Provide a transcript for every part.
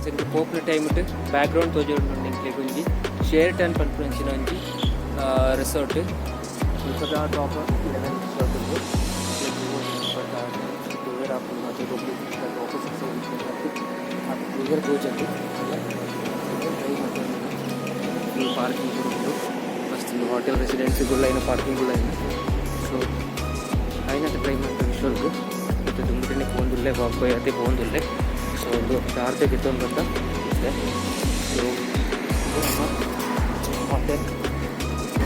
Scent ಪೋಪ್ನ time background ತೋಜೋಡು ನಿಂಕ್ಲೆ ಒಂಜಿ ಶೇರ್ಟನ್ ಪನ್ಪುನಂಚಿನ ಒಂಜಿ resort ಸ್ವಲ್ಪ ಟಾಪ್ 11 ರೆಸಾರ್ಟ್ ಉಂಟು ಕ್ಲಿಯರ್ ಆಪುಂಡು ಮತ್ತೆ ಆಪೋಸಿಟ್ ಸೈಡ್ ಕ್ಲಿಯರ್ ತೋಜಂಡು ಟ್ರೈ ಮಾಡ್ತಾರೆ ಈ ಪಾರ್ಕಿಂಗ್ ಕೂಡ ಉಂಟು ಮಸ್ತ್ ಹೋಟೆಲ್ ರೆಸಿಡೆನ್ಸಿಗಳೈನ ಪಾರ್ಕಿಂಗ್ಗಳೈನ ಸೊ అయినట్టు ట్రై ಮಾಡ್ತಾರೆ ವಿಶ್ವರ್ಗು ಮತ್ತು ದುಂಬುಟಿನೇ ಪೋಂದುಲ್ಲೆ ವಾಕ್ಬೈ ಅದೇ ಪೋಂದುಲ್ಲೆ ಸೊ ಒಂದು ಚಾರ್ಜ್ ಗಿತ್ತೊಂದು ಬಂದ ಇದೆ ಸೊ ಹೋಟೆಲ್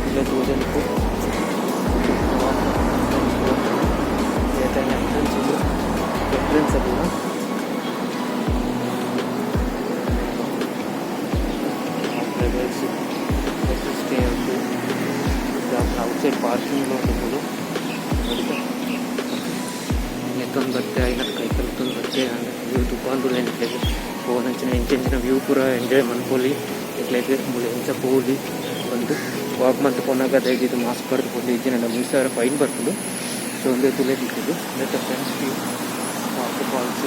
ಇಲ್ಲೇ ತೋಜಂಡು ಎಂಟ್ರೆನ್ಸ್ ಅದು ಸ್ಟೇ ಉಂಟು ಔಟ್ಸೈಡ್ ಪಾರ್ಕಿಂಗ್లో ఉంటుంది ಎತ್ತೊಂದು ಬತ್ತೆ ಐನತ್ತು ಕೈಕಲ್ತೊಂದು ಬತ್ತೆ ವ್ಯೂ ತುಪ್ಪಂದು ಎಂಟ್ಲೆಗೆ ಫೋನಂಚಿನ ಎಂಚೆಂಚಿನ ವ್ಯೂ ಪೂರ ಎಂಜಾಯ್ ಮನ್ಪೊಲಿ ಇಟ್ಲೆಗೆ ಮುಳಿ ಎಂಚ ಪೋಲಿ ಬಂದು ವಾಕ್ ಮಂತ್ ಪೊನ್ನಾಗ ಇದು ಮಾಸ್ಕ್ ಬರೆದು ಪೋಲಿ ಇಜ್ಜಿನ 3000 ಫೈನ್ ಬರ್ತದೆ ಸೊ ಒಂದೇ ತುಲೆ ಬಿಟ್ಟಿದ್ದು ಮತ್ತು ಫ್ರೆಂಡ್ಸ್ ವ್ಯೂ ವಾಟರ್ ಫಾಲ್ಸ್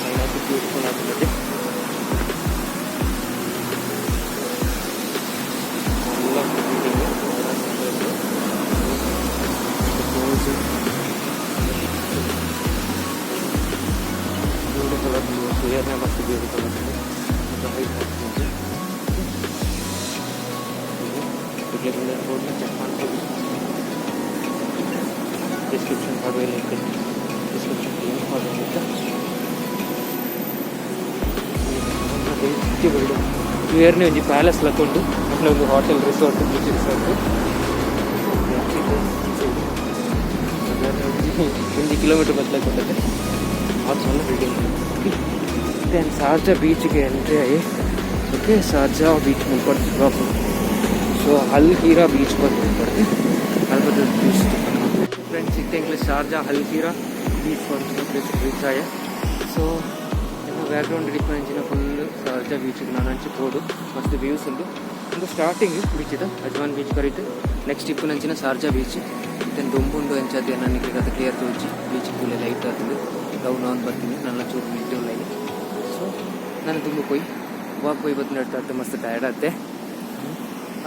ಐನತ್ತು ಬ್ಯೂಟಿಫುಲ್ ಆಗಿರುತ್ತೆ ಕ್ಲಿಯರ್ನೇ ಮಸ್ತ್ ಬ್ಯೂಟಿಫುಲ್ ಆಗ್ತದೆ ಮತ್ತು ಹೈಟ್ ಆಗ್ತದೆ ರೋಡ್ನ ಚೆಕ್ ಮಾಡ್ಬೋದು ಡಿಸ್ಕ್ರಿಪ್ಷನ್ ಮಾಡುವ ಲಿಂಕ್ ಡಿಸ್ಕ್ರಿಪ್ಷನ್ ಲಿಂಕ್ ಮಾಡೋದು ಕ್ಲಿಯರ್ನೇ ಒಂಜಿ ಪ್ಯಾಲೇಸ್ ಲಕ್ಕೊಂಡು ಅಟ್ಲ ಒಂದು hotel resort beach resort 1 kilometre ಬದಲಾಗ್ತದೆ बहुत सोलह बिल्डिंग देन शारजा बीच के एंट्री आई ओके शारजा बीच में ऊपर सो हल हीरा बीच पर पड़ते अलबत्ता बीच फ्रेंड्स इतने English Sharjah Al Heera beach पर प्लेस रीच आया so background difference full Sharjah beach ನಾನು ಹಂಚಿಬೋದು ಮಸ್ತ್ ವ್ಯೂಸ್ ಉಂಟು ಒಂದು ಸ್ಟಾರ್ಟಿಂಗ್ ಬೀಚ್ ಇದೆ ಅಜ್ವಾನ್ ಬೀಚ್ ಕರೀತು ನೆಕ್ಸ್ಟ್ ಇಪ್ಪು ನಂಚಿನ ಶಾರ್ಜಾ ಬೀಚ್ ದೆನ್ ದುಂಬುಂಡು ಎಂಚದ್ದು ನನಗೆ ಕತೆ ಕ್ಲಿಯರ್ ತೋಚಿ ಬೀಚ್ ಫುಲ್ ಲೈಟ್ ಆಗ್ತದೆ ಡೌನ್ ಆನ್ ಬರ್ತೀನಿ ನನ್ನ ಚೂರು ನಿಂತು ಲೈನ್ ಸೊ ನಾನು ತುಂಬ ಪೋಯಿ ವಾಕ್ ಪೋಯಿ ಬತ್ತು ನಡ್ತಾ ಮಸ್ತ್ ಟಯರ್ಡ್ ಆಗುತ್ತೆ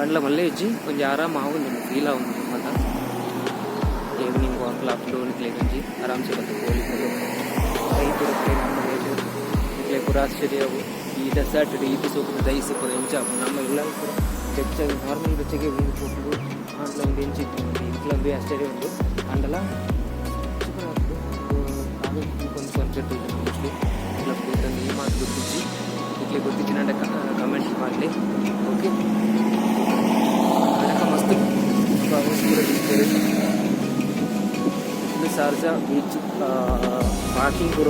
ಅಂಡ್ಲ ಮಲ್ಲೆ ಇಜ್ಜಿ ಒಂದು ಆರಾಮ ಆಗುಂದು ಫೀಲ್ ಆಗುಂದು ಮತ್ತ ಈವ್ನಿಂಗ್ ವಾಕ್ ಲಾಕ್ಡೌನ್ ಇಟ್ಲೇಗಂಜಿ ಆರಾಮ್ಸೆ ಬತ್ತು ಪೋಲಿ ರೈತರು ಇಟ್ಲೆ ಪುರ ಆಶ್ಚರ್ಯವು ಈ ಡೆಸರ್ಟ್ ಈ ಸೊಪ್ಪು ದೈಸಿ ಪುರ ಎಂಚಾಪು ನಮ್ಮ ಎಲ್ಲ ಪುರ ಹೆಚ್ಚಾಗಿ ನಾರ್ಮಲ್ ಬೆಚ್ಚಗೆ ಒಂದು ಕೊಟ್ಟು ಅಂಡ್ಲ ಒಂದು ಎಂಚಿತ್ತು ಇಂಟ್ಲ ಒಂದು ಆಶ್ಚರ್ಯ ಉಂಟು ಅಂಡಲ ಒಂದು ಕಾನ್ಸೆಪ್ಟ್ ಇದೆ ಮೋಸ್ಟ್ಲಿ ಇಲ್ಲ ಕೂತಂದು ಈ ಮಾತು ಗೊತ್ತಿಚ್ಚಿ ಇಟ್ಲಿ ಗೊತ್ತಿಚ್ಚಿ ನಂಗೆ ಕಮೆಂಟ್ ಮಾಡಲಿ ಓಕೆ ಅದಕ್ಕೆ ಮಸ್ತ್ ಇದು ಶಾರ್ಜಾ ಬೀಚ್ ಪಾರ್ಕಿಂಗ್ ಪೂರ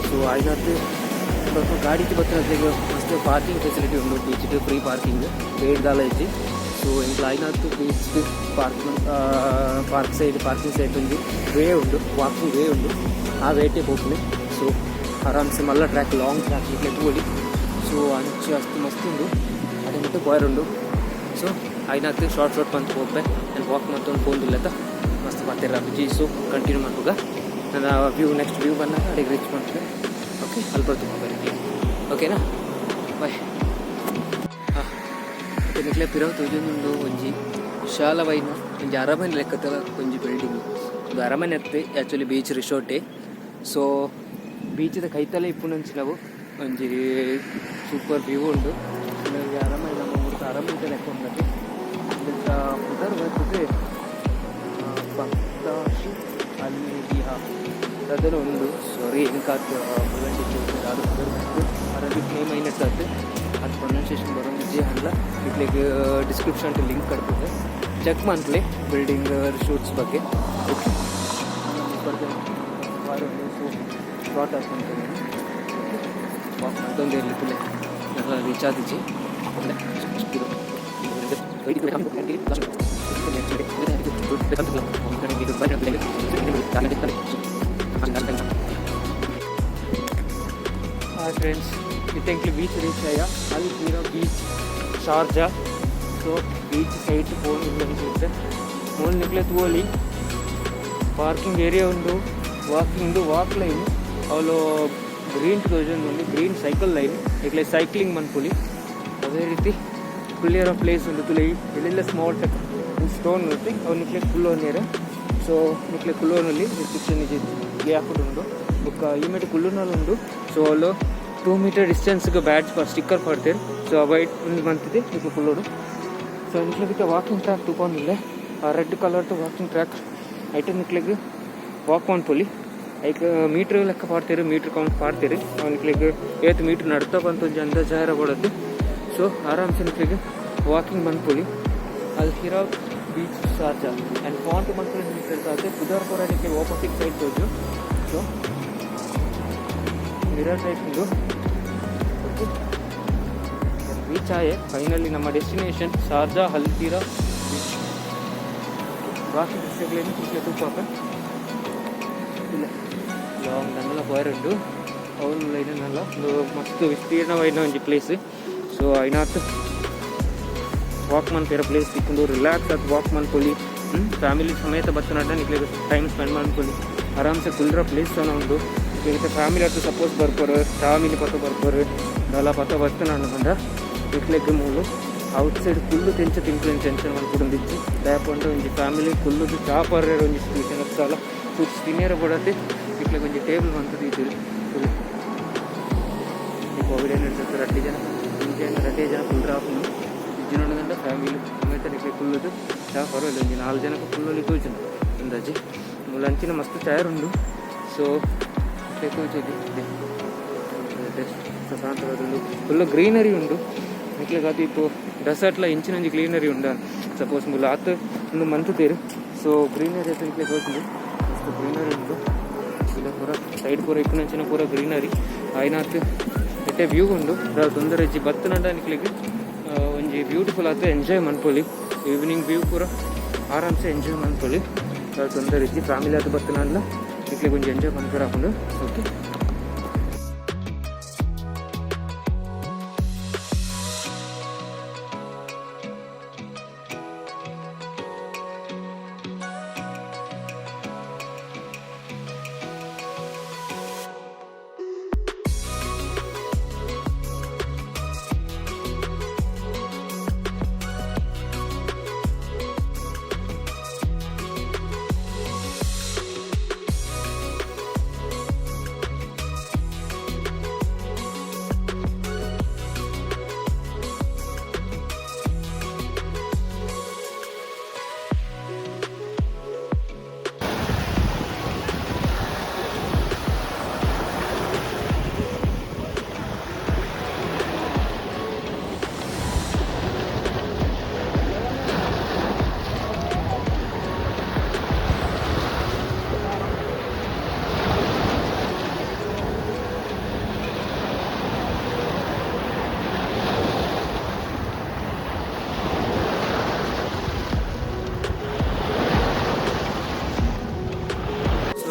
ಸೊ അതിനകത്ത് ഇപ്പോൾ ഗാഡിക്ക് പറ്റുന്നതിലേക്ക് മസ്റ്റ് പാർക്കിംഗ് ഫെസിലിറ്റി ഉണ്ട് ബീച്ചിൽ ഫ്രീ പാർക്കിംഗ് പേഴ്താളേജ് ಸೊ ಇಂಟ್ಲ ಐನತ್ತು ಬೀಚ್ ಪಾರ್ಕಿಂಗ್ ಸೈಡ್ ಒಂದು ವೇ ಉಂಟು ವಾಕಿಂಗ್ ವೇ ಉಂಟು ಆ ವೇಟೇ ಹೋಗ್ತೀನಿ ಸೊ ಆರಾಮ್ಸೆ ಮಲ್ಲ ಟ್ರ್ಯಾಕ್ ಲಾಂಗ್ ಟ್ರ್ಯಾಕ್ ಇಟ್ಲೆ ತೋಲಿ ಸೊ ಅಂಚು ಅಷ್ಟು ಮಸ್ತ್ ಉಂಟು ಅದೇ ಮತ್ತೆ ಬಾಯರ್ ಉಂಟು ಸೊ ಐನತ್ತು ಶಾರ್ಟ್ ಬಂದು ಹೋಗ್ಬೆ ನಾನು ವಾಕ್ ಮತ್ತೊಂದು ಫೋನ್ದಿಲ್ಲತ್ತ ಮಸ್ತ್ ಬರ್ತಿರ ಬೀಚ್ ಸೊ ಕಂಟಿನ್ಯೂ ಮಾಡುವಾಗ ನನ್ನ ವ್ಯೂ ನೆಕ್ಸ್ಟ್ ವ್ಯೂ ಬಂದಾಗ ಅಡಿಗೆ ರೀಚ್ ಮಾಡ್ತೇವೆ ಓಕೆ ಅಲ್ಲಿ ಬರ್ತೀನಿ ಬರೀ ಓಕೆನಾ ಬಾಯ್ ನಿಕ್ಲೆ ಪಿರವು ತೋಜೊಂದುಂಡು ಒಂಜಿ ವಿಶಾಲವೈನ ಒಂಜಿ ಅರಮನೆ ಲೆಕ್ಕದ ಒಂಜಿ ಬಿಲ್ಡಿಂಗ್ ಒಂದು ಅರಮನೆ ಅತ್ತೆ ಆ್ಯಕ್ಚುಲಿ ಬೀಚ್ ರಿಸೋರ್ಟೇ ಸೊ ಬೀಚದ ಕೈತಲೆ ಇಪ್ಪುನಂಚಿನವು ಒಂಜಿ ಸೂಪರ್ ವ್ಯೂ ಉಂಡು ಈ ಅರಮನೆ ನಮ್ಮ ಊರಿನ ಅರಮನೆ ಲೆಕ್ಕ ಉಂಟು ಉದರ್ ಬರ್ತದೆ ಭಕ್ತಾಶಿ ಅಲ್ಲಿ ಅದನ್ನು ಒಂದು ಸಾರಿ ಎಂಕಾತ್ ಅದು ಉದರ್ ಬರ್ತದೆ ಅರಬಿಕ್ ನೇಮ್ ಐನಟ್ ಆಯ್ತು ಅದು ಪ್ರೊನೌನ್ಸಿಯೇಷನ್ ಬರೋಂಜಿ ಹಂಡ್ಲ ಇಟ್ಲಿಗೆ ಡಿಸ್ಕ್ರಿಪ್ಷನ್ ಲಿಂಕ್ ಕಟ್ತದೆ ಚೆಕ್ ಮಾಡ್ಲಿ ಬಿಲ್ಡಿಂಗ್ ಶೂಟ್ಸ್ ಬಗ್ಗೆ ಓಕೆ ಶಾರ್ಟ್ ಹಾಕ್ಕೊಂತೀನಿ ಮತ್ತೊಂದು ಇರಲಿಕ್ಕೆ ಎಲ್ಲ ರೀಚ್ ಆದಿಚ್ಚಿ ಫ್ರೆಂಡ್ಸ್ इतने बीच रीच आया अल हीरा बीच शारजा सो बीच सैड फोन मूल निकले तोली पार्किंग एरिया उंडु ವಾಕ್ ಲೈನ್ ಅವಳು ಗ್ರೀನ್ ತೋಜನ್ ಒಂದು ಗ್ರೀನ್ ಸೈಕಲ್ ಲೈನ್ ಇಕ್ಲೆ ಸೈಕ್ಲಿಂಗ್ ಮನ್ಪುಲಿ ಅದೇ ರೀತಿ ಕ್ಲಿಯರ್ ಪ್ಲೇಸ್ ಉಂಡು ತುಲೆ ಎಲ್ಲೆಲ್ಲ ಸ್ಮಾಲ್ ಟೆಕ್ ಸ್ಟೋನ್ ಇರುತ್ತೆ ಅವ್ರು ನಿಕ್ಲೆ ಕುಲ್ಲೋನೇರ ಸೊ ನಿಕ್ಲೆ ಕುಲ್ಲೋನಲ್ಲಿ ರಿಸ್ಟ್ರಿಕ್ಷನ್ ಇದೆ ಹಾಕಿಟ್ಟು ಬುಕ್ಕ ಈ ಮೇಟು ಕುಲ್ಲೂನಲ್ಲಿ ಉಂಡು ಸೊ ಅಲ್ಲಿ 2 ಮೀಟರ್ ಡಿಸ್ಟೆನ್ಸ್ಗೆ ಬ್ಯಾಡ್ಜ್ ಸ್ಟಿಕ್ಕರ್ ಪಡ್ತಾರೆ ಸೊ ಅವಾಯ್ಡ್ ಒಂದು ಮಂತಿದೆ ನಿಕ್ಲೆ ಕುಲ್ಲೋಡು ಸೊ ನಿಕ್ಲೆ ವಾಕಿಂಗ್ ಟ್ರ್ಯಾಕ್ ತಗೊಂಡಿಲ್ಲ ರೆಡ್ ಕಲರ್ದು ವಾಕಿಂಗ್ ಟ್ರ್ಯಾಕ್ ಐಟೆ ನಿಕ್ಲೆಗೆ ವಾಕ್ ಮಾಡ್ಪೊಲಿ ಐಕ್ ಮೀಟ್ರ್ ಲೆಕ್ಕ ಪಾಡ್ತೀರಿ ಮೀಟ್ರ್ ಕೌಂಟ್ ಪಾಡ್ತೀರಿ ನಿಕ್ಲೆಗೆ 8 ಮೀಟ್ರ್ ನಡ್ತಾ ಬಂತು ಒಂದು ಅಂದಾಜಾರ ಕೊಡೋದು ಸೊ ಆರಾಮ್ಸೆ ನಿಕ್ಲೆಗೆ ವಾಕಿಂಗ್ ಬಂದ್ಪೊಲಿ ಅಲ್ಹಿರಾ ಬೀಚ್ ಶಾರ್ಜಾ ಆ್ಯಂಡ್ ಫಾಂಟ್ ಮಂತ್ಲಿ ನಿಲ್ತಾ ಕುದಾರ್ಪುರ ನಿಕ್ಕೆ ಆಪೋಸಿಟ್ ಸೈಡ್ ತೋಜು ಸೊ ಮಿರರ್ ಟೈಪ್ ಉಂಡು ಓಕೆ ಬೀಚ್ ಆಯೆ ಫೈನಲಿ ನಮ್ಮ ಡೆಸ್ಟಿನೇಷನ್ ಶಾರ್ಜಾ ಅಲ್ಹಿರಾ ಬೀಚ್ ಬಾಕಿ ದೃಶ್ಯಗಳೇನು ನಿಮಗೆ ತೂಪಾಕ ಇಲ್ಲ ಲಾಂಗ್ ನನ್ನೆಲ್ಲ ಬಾಯರುಂಡು ಅವನು ಲೈನಲ್ಲ ಒಂದು ಮಸ್ತ್ ವಿಸ್ತೀರ್ಣವಾದ ಒಂದು ಪ್ಲೇಸ್ ಸೊ ಐನಾತ್ ವಾಕ್ ಮನ್ಪೇರ ಪ್ಲೇಸ್ ಸಿಕ್ಕೊಂಡು ರಿಲ್ಯಾಕ್ಸ್ ಆಗಿ ವಾಕ್ ಮನ್ಕೊಳ್ಳಿ ಫ್ಯಾಮಿಲಿ ಸಮೇತ ಬತ್ತನಾಟ ನಿಕ್ಲಿಗೆ ಟೈಮ್ ಸ್ಪೆಂಡ್ ಮಾಡ್ಕೊಳ್ಳಿ ಆರಾಮ್ಸೆ ಕುಲ್ರ ಪ್ಲೇಸ್ ಒಂದು ಈಗ ಫ್ಯಾಮಿಲಿ ಹತ್ತು ಸಪೋಸ್ ಬರ್ತಾರೆ ಫ್ಯಾಮಿಲಿ ಪತ್ತ ಬರ್ತಾರೆ ಎಲ್ಲ ಪತ್ತ ಬರ್ತೇನೆ ಅನ್ಕೊಂಡ ನಿಕ್ಲಿಗೆ ಮೂಲು ಔಟ್ ಸೈಡ್ ಫುಲ್ಲು ತಿಂಕ್ಲು ಟೆನ್ಷನ್ ಮಾಡ್ಕೊಂಡಿದ್ದು ಲ್ಯಾಪಂಡು ಒಂಜಿ ಫ್ಯಾಮಿಲಿ ಫುಲ್ಲು ಚಾಪರ್ ಒಂಜಿ ಸಿಚುವೇಶನ್ ಅಲ್ಲ ಫುಡ್ಸ್ ತಿನ್ನೇರ ಕೊಡತ್ತೆ ನಿಕ್ಲಿಗೆ ಒಂಜಿ ಟೇಬಲ್ ಬಂತದ್ದು ಇದು ಫುಲ್ ಕೋವಿಡ್ ಏನು ಇರ್ತದೆ 2 ಜನ ಕುಲ್ರ ಹಾಕೊಂಡು ಇಜ್ಜಿನೋಡದಂಡ ಫ್ಯಾಮಿಲಿ ಸಮೇತ ನಿಕ್ಲೆ ಕುಲ್ಲದು ಚಾಪರ್ ಇಲ್ಲ ಒಂಜಿ 4 ಜನಕ್ಕೆ ಫುಲ್ಲಲ್ಲಿ ತೋಜನ ಅಂದಾಜು ಲಂಚಿನ ಮಸ್ತ್ ಟೈರ್ ಉಂಡು ಸೊ ತೋಚೋದು ಪ್ರಶಾಂತವಾದದ್ದು ಫುಲ್ಲು ಗ್ರೀನರಿ ಉಂಡು ನಿಕ್ಲೆಗೆ ಅದು ಇಪ್ಪು ಡೆಸರ್ಟ್ಲ ಇಂಚಿನೊಂಜಿ ಗ್ರೀನರಿ ಉಂಡ ಸಪೋಸ್ ಮುಲ್ಲ ಆತ ಒಂದು ಮಂತ್ ತೇರು ಸೊ ಗ್ರೀನರಿ ಅಂತ ನಿಕ್ಲೆ ತೋಚುಂಡು ಮಸ್ತ್ ಗ್ರೀನರಿ ಉಂಡು ಇಲ್ಲ ಪೂರ ಸೈಡ್ ಪೂರ ಇಪ್ಪುನಂಚಿನ ಪೂರ ಗ್ರೀನರಿ ಆಯ್ನಾತ್ ಎಟ್ಟೆ ವ್ಯೂ ಉಂಡು ತೊಂದರೆ ಇಜ್ಜಿ ಬತ್ತನಂಡ ನಿಕ್ಲೆಗೆ ಒಂಜಿ ಬ್ಯೂಟಿಫುಲ್ ಆತ ಎಂಜಾಯ್ ಮನ್ಪೊಲಿ ಈವ್ನಿಂಗ್ ವ್ಯೂ ಪೂರ ಆರಾಮ್ಸೆ ಎಂಜಾಯ್ ಮನ್ಪೊಲಿ ತೊಂದರೆ ಇಜ್ಜಿ ಫ್ಯಾಮಿಲಿ ಆತ ಬತ್ತನಲ್ಲ ನಿಕ್ಲೆಗೆ ಒಂಜಿ ಎಂಜಾಯ್ ಮನ್ಪುರ ಹಾಕೊಂಡು ಓಕೆ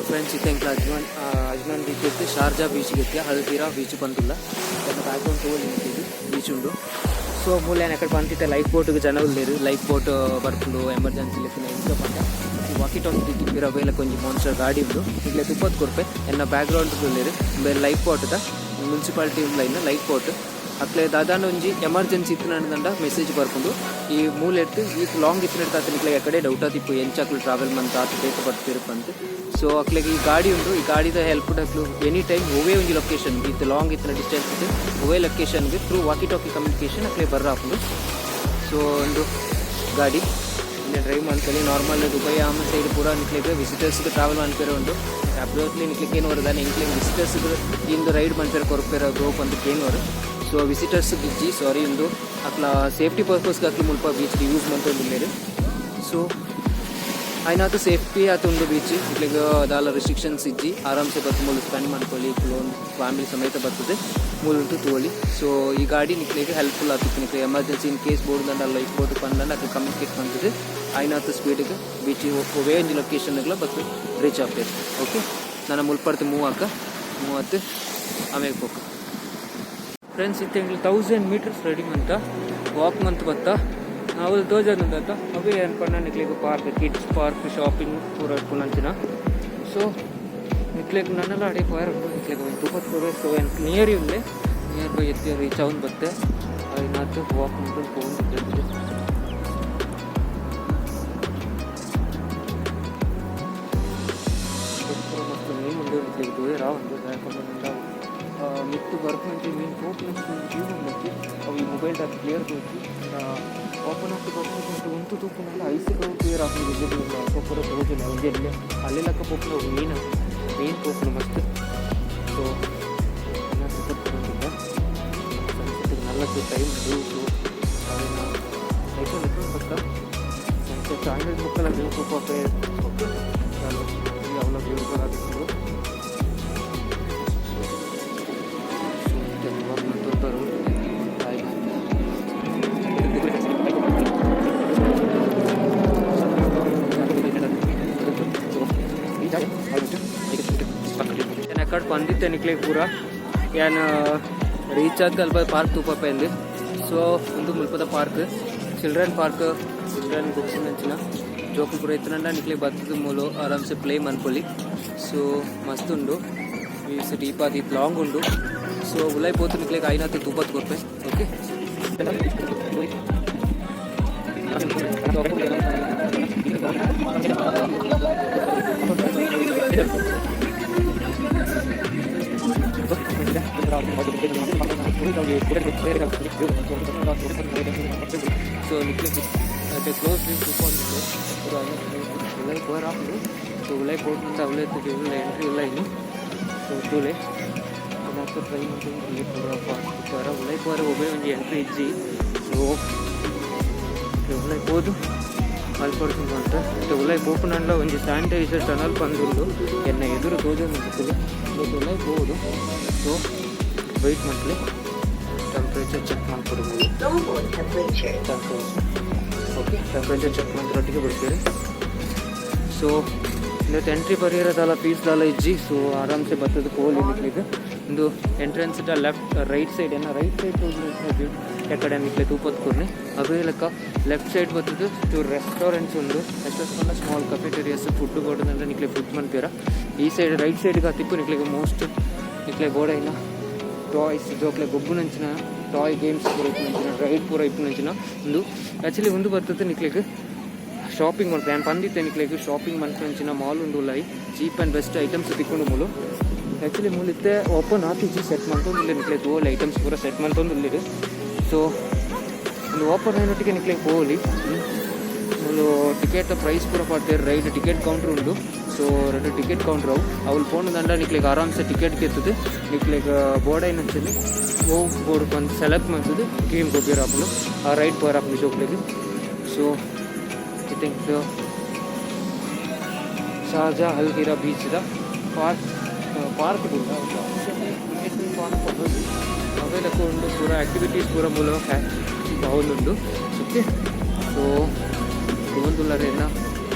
ಫ್ರೆಂಡ್ಸ್ ಇತ್ತೆ ಅಜ್ಮಾನ್ ಬೀಚ್ ಇತ್ತು ಶಾರ್ಜಾ ಬೀಚ್ಗೆ ಇತ್ತು ಅಲ್ಹಿರಾ ಬೀಚ್ ಬಂದಿಲ್ಲ ಬ್ಯಾಕ್ಗ್ರೌಂಡ್ ತೋಲಿ ಬೀಚ್ ಉಂಡು ಸೊ ಮೂಲೆ ಎక్కడ ಬಂತಿತ್ತೆ ಲೈಫ್ ಬೋಟ್ಗೆ ಜನ ಉಳ್ಳೇರು ಲೈಫ್ ಬೋಟ್ ಬರ್ಕೊಂಡು ಎಮರ್ಜೆನ್ಸಿ ಲೆಕ್ಕ ಇಂಕ ಬಂದ ವಾಕಿ ಟಾಕಿ ತಿಕ್ಕಿರೋ ಬೇಲೆ ಕೊಂಚ ಮಾನ್ಸ್ಟರ್ ಗಾಡಿ ಉಂಡು ಈಗಲೇ 30 ಕೊರ್ಪೆ ಎನ್ನ ಬ್ಯಾಕ್ಗ್ರೌಂಡ್ ಉಳ್ಳೇರು ಬೇರೆ ಲೈಫ್ ಬೋಟ್ದ ಮುನ್ಸಿಪಾಲಿಟಿ ಲೈನ್ ಲೈಫ್ ಬೋಟ್ ಅಕ್ಲೆ ದಾದಾನ ಒಂಜಿ ಎಮರ್ಜೆನ್ಸಿ ಇತ್ತಿನಂಡ ಮೆಸೇಜ್ ಬರ್ಕೊಂಡು ಈ ಮೂಲೆ ಎತ್ತು ಈಗ ಲಾಂಗ್ ಇತ್ತಿನ ನಿಕ್ಲೆ ಎಕಡೆ ಡೌಟ್ ಆತಿಪ್ಪು ಎಂಚಾಕ್ಲು ಟ್ರಾವೆಲ್ ಮಂತ ಆತ ಬೇಕು ಬರ್ತಿರಪ್ಪ ಅಂತ ಸೊ ಅಕ್ಲೆಗೆ ಈ ಗಾಡಿ ಉಂಡು ಈ ಗಾಡಿದ ಹೆಲ್ಪ್ ಡಕ್ಲು ಎನಿ ಟೈಮ್ ಓವೇ ಒಂಜಿ ಲೊಕೇಶನ್ ಇದು ಲಾಂಗ್ ಇತ್ತಿನ ಡಿಸ್ಟೆನ್ಸ್ ಇತ್ತು ಓವೇ ಲೊಕೇಶನ್ಗೆ ಥ್ರೂ ವಾಕಿ ಟಾಕಿ ಕಮ್ಯುನಿಕೇಶನ್ ಅಕ್ಲೆ ಬರ್ರ ಹಾಕೊಂಡು ಸೊ ಒಂದು ಗಾಡಿ ಇಲ್ಲೇ ಡ್ರೈವ್ ಮಾಡ್ಕೊಳ್ಳಿ ನಾರ್ಮಲ್ ದುಬೈ ಆಮ ಸೈಡ್ ಪೂರ ನಿಕ್ಲಿಗೆ ವಿಸಿಟರ್ಸ್ಗೆ ಟ್ರಾವೆಲ್ ಮಾಡ್ಪೇರ ಉಂಡು ಅಬ್ಸಲ್ಯೂಟ್ಲಿ ನಿಕ್ಲಿಕ್ಕೆ ಏನು ವರದಾನೆ ಇಂಕ್ಲಿಗೆ ವಿಸಿಟರ್ಸ್ಗೆ ಇಂದು ರೈಡ್ ಮಾಡ್ಪೇರ ಕೊರಪೇರ ಗ್ರೂಪ್ ಅಂತ ಕೇನವರು ಸೊ ವಿಸಿಟರ್ಸ್ ಇಜ್ಜಿ ಸಾರಿ ಒಂದು ಅಕ್ಲ ಸೇಫ್ಟಿ ಪರ್ಪಸ್ಗೆ ಅಕ್ಲು ಮುಲ್ಪ ಬೀಚ್ಗೆ ಯೂಸ್ ಮಾಡ್ಕೊಂಡಿಲ್ಲ ಸೊ ಆಯ್ನಾತು ಸೇಫ್ಟಿ ಆಯ್ತು ಒಂದು ಬೀಚ್ ಇಟ್ಲಿಗೆ ಅದಾಲ ರಿಸ್ಟ್ರಿಕ್ಷನ್ಸ್ ಇಜ್ಜಿ ಆರಾಮ್ಸೆ ಬತ್ತು ಮೂಲ ಸ್ಪೆಂಡ್ ಮಾಡ್ಕೊಳ್ಳಿ ಒಂದು ಫ್ಯಾಮಿಲಿ ಸಮೇತ ಬರ್ತದೆ ಮೂಲಂತೂ ತೋಳಿ ಸೊ ಈ ಗಾಡಿ ನಿಕ್ಲಿಗೆ ಹೆಲ್ಪ್ಫುಲ್ ಆಗ್ತಿತ್ತು ನಿಕ್ಲಿಗೆ ಎಮರ್ಜೆನ್ಸಿ ಇನ್ ಕೇಸ್ ಬೋರ್ಡ್ದಂಡ ಲೈಫ್ ಬೋರ್ಡ್ ಬಂದಂಡ ಅದಕ್ಕೆ ಕಮ್ಯುನಿಕೇಟ್ ಮಾಡ್ತಿದೆ ಆಯ್ನಾತು ಸ್ಪೀಡಿಗೆ ಬೀಚಿಗೆ ಒವೇ ಒಂದು ಲೊಕೇಶನ್ಗಳ ಬತ್ತು ರೀಚ್ ಆಗ್ತದೆ ಓಕೆ ನಾನು ಮುಲ್ಪಡ್ತು ಮೂವತ್ತು ಆಮೇಲೆ ಹೋಗ ಫ್ರೆಂಡ್ಸ್ ಇತ್ತು 1000 ಮೀಟರ್ಸ್ ರೈಡಿಂಗ್ ಅಂತ ವಾಕ್ ಮಂತ್ ಬತ್ತಾ ನಾವು ತೋಜಂತ ಅವೇ ಅನ್ಕೊಂಡ ನಿಕ್ಲಿಗೆ ಪಾರ್ಕ್ ಕಿಡ್ಸ್ ಪಾರ್ಕ್ ಶಾಪಿಂಗ್ ಪೂರ ಇಟ್ಕೊಂಡಂಚಿನ ಸೊ निकलेक नन्नेल अड़े पोयर निकलेक तुपत को सो नियर उल्ले नियर बाय एत्ते रीच आउन बत्ते अदिनाथ वाक ಮಾಡ್ಕೊಂಡು ಹೋಗ್ತಿದ್ದೆ ಮತ್ತು ಮೀನು ಒಂದು ನಿಕಲೆಕ್ ದೂರ ಒಂದು ಯಾಕಂದ್ರೆ ಮಿತ್ತು ಬರ್ಕೊಂಡು ಮೀನು ಓಪನ್ ವ್ಯೂ ಬಂದು ಅವು ಮೊಬೈಲ್ ದಾಗ ಕ್ಲಿಯರ್ ಹೋಗಿ ಓಪನ್ ಆಗ್ತಿ ಬರ್ಕೊಂಡು ಉಂಟು ತೂಪನೆಲ್ಲ ಐಸಿಗೆ ಕ್ಲಿಯರ್ ಆಗ್ತದೆ ವಿಸಿಬಲ್ ಸೂಪರ್ ತೋಜನ ಒಂದೇ ಅಲ್ಲಿ ಲೆಕ್ಕ ಪೋಪನ ಮೀನು ಪೋಪನ ಮಸ್ತ್ ಸೊ ನಾನು ಸೂಪರ್ ತಗೊಂಡಿದ್ದೆ ಸನ್ಸೆಟ್ ನಲ್ಲತ್ತು ಟೈಮ್ ಡ್ಯೂಟು ಅದನ್ನು ಐಕೊಂಡು ಪಕ್ಕ ಸನ್ಸೆಟ್ ಹಂಡ್ರೆಡ್ ಮುಕ್ಕಲ ವ್ಯೂ ಪೋಪೆ ಓಕೆ ಅವಳ ವ್ಯೂ ಬರೋದಿತ್ತು अकड़ पंदिते निकले पूरा यान रीच अल्प पार्क तूपी सो मुल्पद पार्क चिल्ड्रन बुक्स जोकल पूरा इतना निकले बद मूलो आराम से प्ले मनकोली सो मस्त डीप आदि लॉन्ग उंडू सो उलैपोतु निकले आईना तूपत कोर्पे ओके so निकले क्लोज उल्लाई पोर so उल्लाई पोट एंट्री उल्लाई so तूले ट्रई उल्लाई पोर ओबे एंट्री इज्जी so उल्लाई पोदु अल्पड़े उल्लाई पोपन ಒಂದು ಸ್ಯಾನಿಟೈಸರ್ ಟನಲ್ ಬಂದುಂಡು ಎನ್ನ ಎದುರು ತೋಜೊಂದು ಬಟ್ ಉಲ್লাই ಹೋಗುದು ಸೊ ವೆಯ್ಟ್ ಮಾಡ್ಲಿ ಟೆಂಪರೇಚರ್ ಚೆಕ್ ಮಾಡ್ಕೊಡ್ಬೋದು ಓಕೆ ಟೆಂಪರೇಚರ್ ಚೆಕ್ ಮಾಡಿರೊಟ್ಟಿಗೆ ಬಿಡ್ತೀರಿ ಸೊ ಇವತ್ತು ಎಂಟ್ರಿ ಬರೆಯಿರೋದಲ್ಲ ಫೀಸ್ದಲ್ಲ ಇಜ್ಜಿ ಸೊ ಆರಾಮ್ಸೆ ಬರ್ತದೆ ಕೋಲ್ ನಿಕ್ಲಿಗೆ ಒಂದು ಎಂಟ್ರೆನ್ಸ್ ಲೆಫ್ಟ್ ರೈಟ್ ಸೈಡ್ ಏನ ರೈಟ್ ಸೈಡ್ ತೋಜು ಎಕಡೆ ನಿಕ್ಲೆ ತೂಪತ್ ಕೊರ್ನಿ ಅದೇ ಲೆಕ್ಕ ಲೆಫ್ಟ್ ಸೈಡ್ ಬರ್ತದೆ ಟು ರೆಸ್ಟೋರೆಂಟ್ಸ್ ಉಂಡು ಎಷ್ಟೊಂದು ಸ್ಮಾಲ್ ಕಫೆಟೇರಿಯಾಸ್ ಫುಡ್ ಬೋರ್ಡ್ ನಿಕ್ಲೆ ಫುಡ್ ಮಾಡ್ತೀರಾ ಈ ಸೈಡ್ ರೈಟ್ ಸೈಡ್ಗೆ ತಿಪ್ಪು ನಿಕ್ಲಿಗೆ ಮೋಸ್ಟ್ ನಿಕ್ಲೆ ಗೋಡೆಯಿನ ಟಾಯ್ಸ್ ಜೋಕ್ಲೆ ಗೊಬ್ಬು ನಂಚಿನ ಟಾಯ್ ಗೇಮ್ಸ್ ಪೂರ ಇಪ್ಪು ರೈಡ್ ಪೂರ ಇಪ್ಪು ನಂಚಿನ ಒಂದು ಆ್ಯಕ್ಚುಲಿ ಒಂದು ಬರ್ತದೆ ನಿಕ್ಲಿಗೆ ಶಾಪಿಂಗ್ ಮಾಡ್ತಾರೆ ನಾನು ಬಂದಿದ್ದೆ ನಿಕ್ಲಿಗೆ ಶಾಪಿಂಗ್ ಮಾಡ್ಕೊಂಚಿನ ಮಾಲ್ ಉಂಡು ಲೈ ಚೀಪ್ ಆ್ಯಂಡ್ ಬೆಸ್ಟ್ ಐಟಮ್ಸ್ ತಿಕ್ಕೊಂಡು ಮೂಲು ಆ್ಯಕ್ಚುಲಿ ಮೂಲಿತ್ತೆ ಓಪನ್ ಆತಿಜಿ ಸೆಟ್ ಮಾಡ್ಕೊಂಡು ನಿಕ್ಲೆ ಓಲ್ ಐಟಮ್ಸ್ ಪೂರ ಸೆಟ್ ಮಾಡ್ಕೊಂಡು ಇಲ್ಲಿದೆ ಸೊ ಒಂದು ಓಪನ್ ಏನೊಟ್ಟಿಗೆ ನಿಕ್ಲಿಗೆ ಹೋಗಲಿ ಒಂದು ಟಿಕೆಟ್ ಪ್ರೈಸ್ ಪೂರ ಪಡ್ತಾರೆ ರೈಟ್ ಟಿಕೆಟ್ ಕೌಂಟ್ರ್ ಉಂಡು ಸೊ ಎರಡು ಟಿಕೆಟ್ ಕೌಂಟ್ರ್ ಅವ್ರು ಫೋನ್ ದಂಡ ನಿಕ್ಲಿಗೆ ಆರಾಮ್ಸೆ ಟಿಕೆಟ್ ಕೆತ್ತದೆ ನಿಕ್ಲಿಗೆ ಬೋರ್ಡ್ ಏನಂತಲ್ಲಿ ಹೋಗಿ ಬೋರ್ಡ್ ಬಂದು ಸೆಲೆಕ್ಟ್ ಮಾಡ್ತದೆ ಗೇಮ್ ಗೊಬ್ಬರ ಹಾಕಲು ಆ ರೈಟ್ ಪವರ್ ಹಾಕಲಿ ಜೋಕ್ಲಿಗೆ ಸೊ ಐ ಥಿಂಕ್ ಶಾರ್ಜಾ ಹಲ್ಗಿರಾ ಬೀಚ್ದ ಪಾರ್ಕ್ ಅವೆಲ್ಲಕ್ಕೂ ಉಂಡು ಪೂರ ಆ್ಯಕ್ಟಿವಿಟೀಸ್ ಪೂರ ಮೂಲಕ ಬಾಗುಂಡು ಓಕೆ ಸೊ ತಗೊಂಡುಲ್ಲಾರೇನ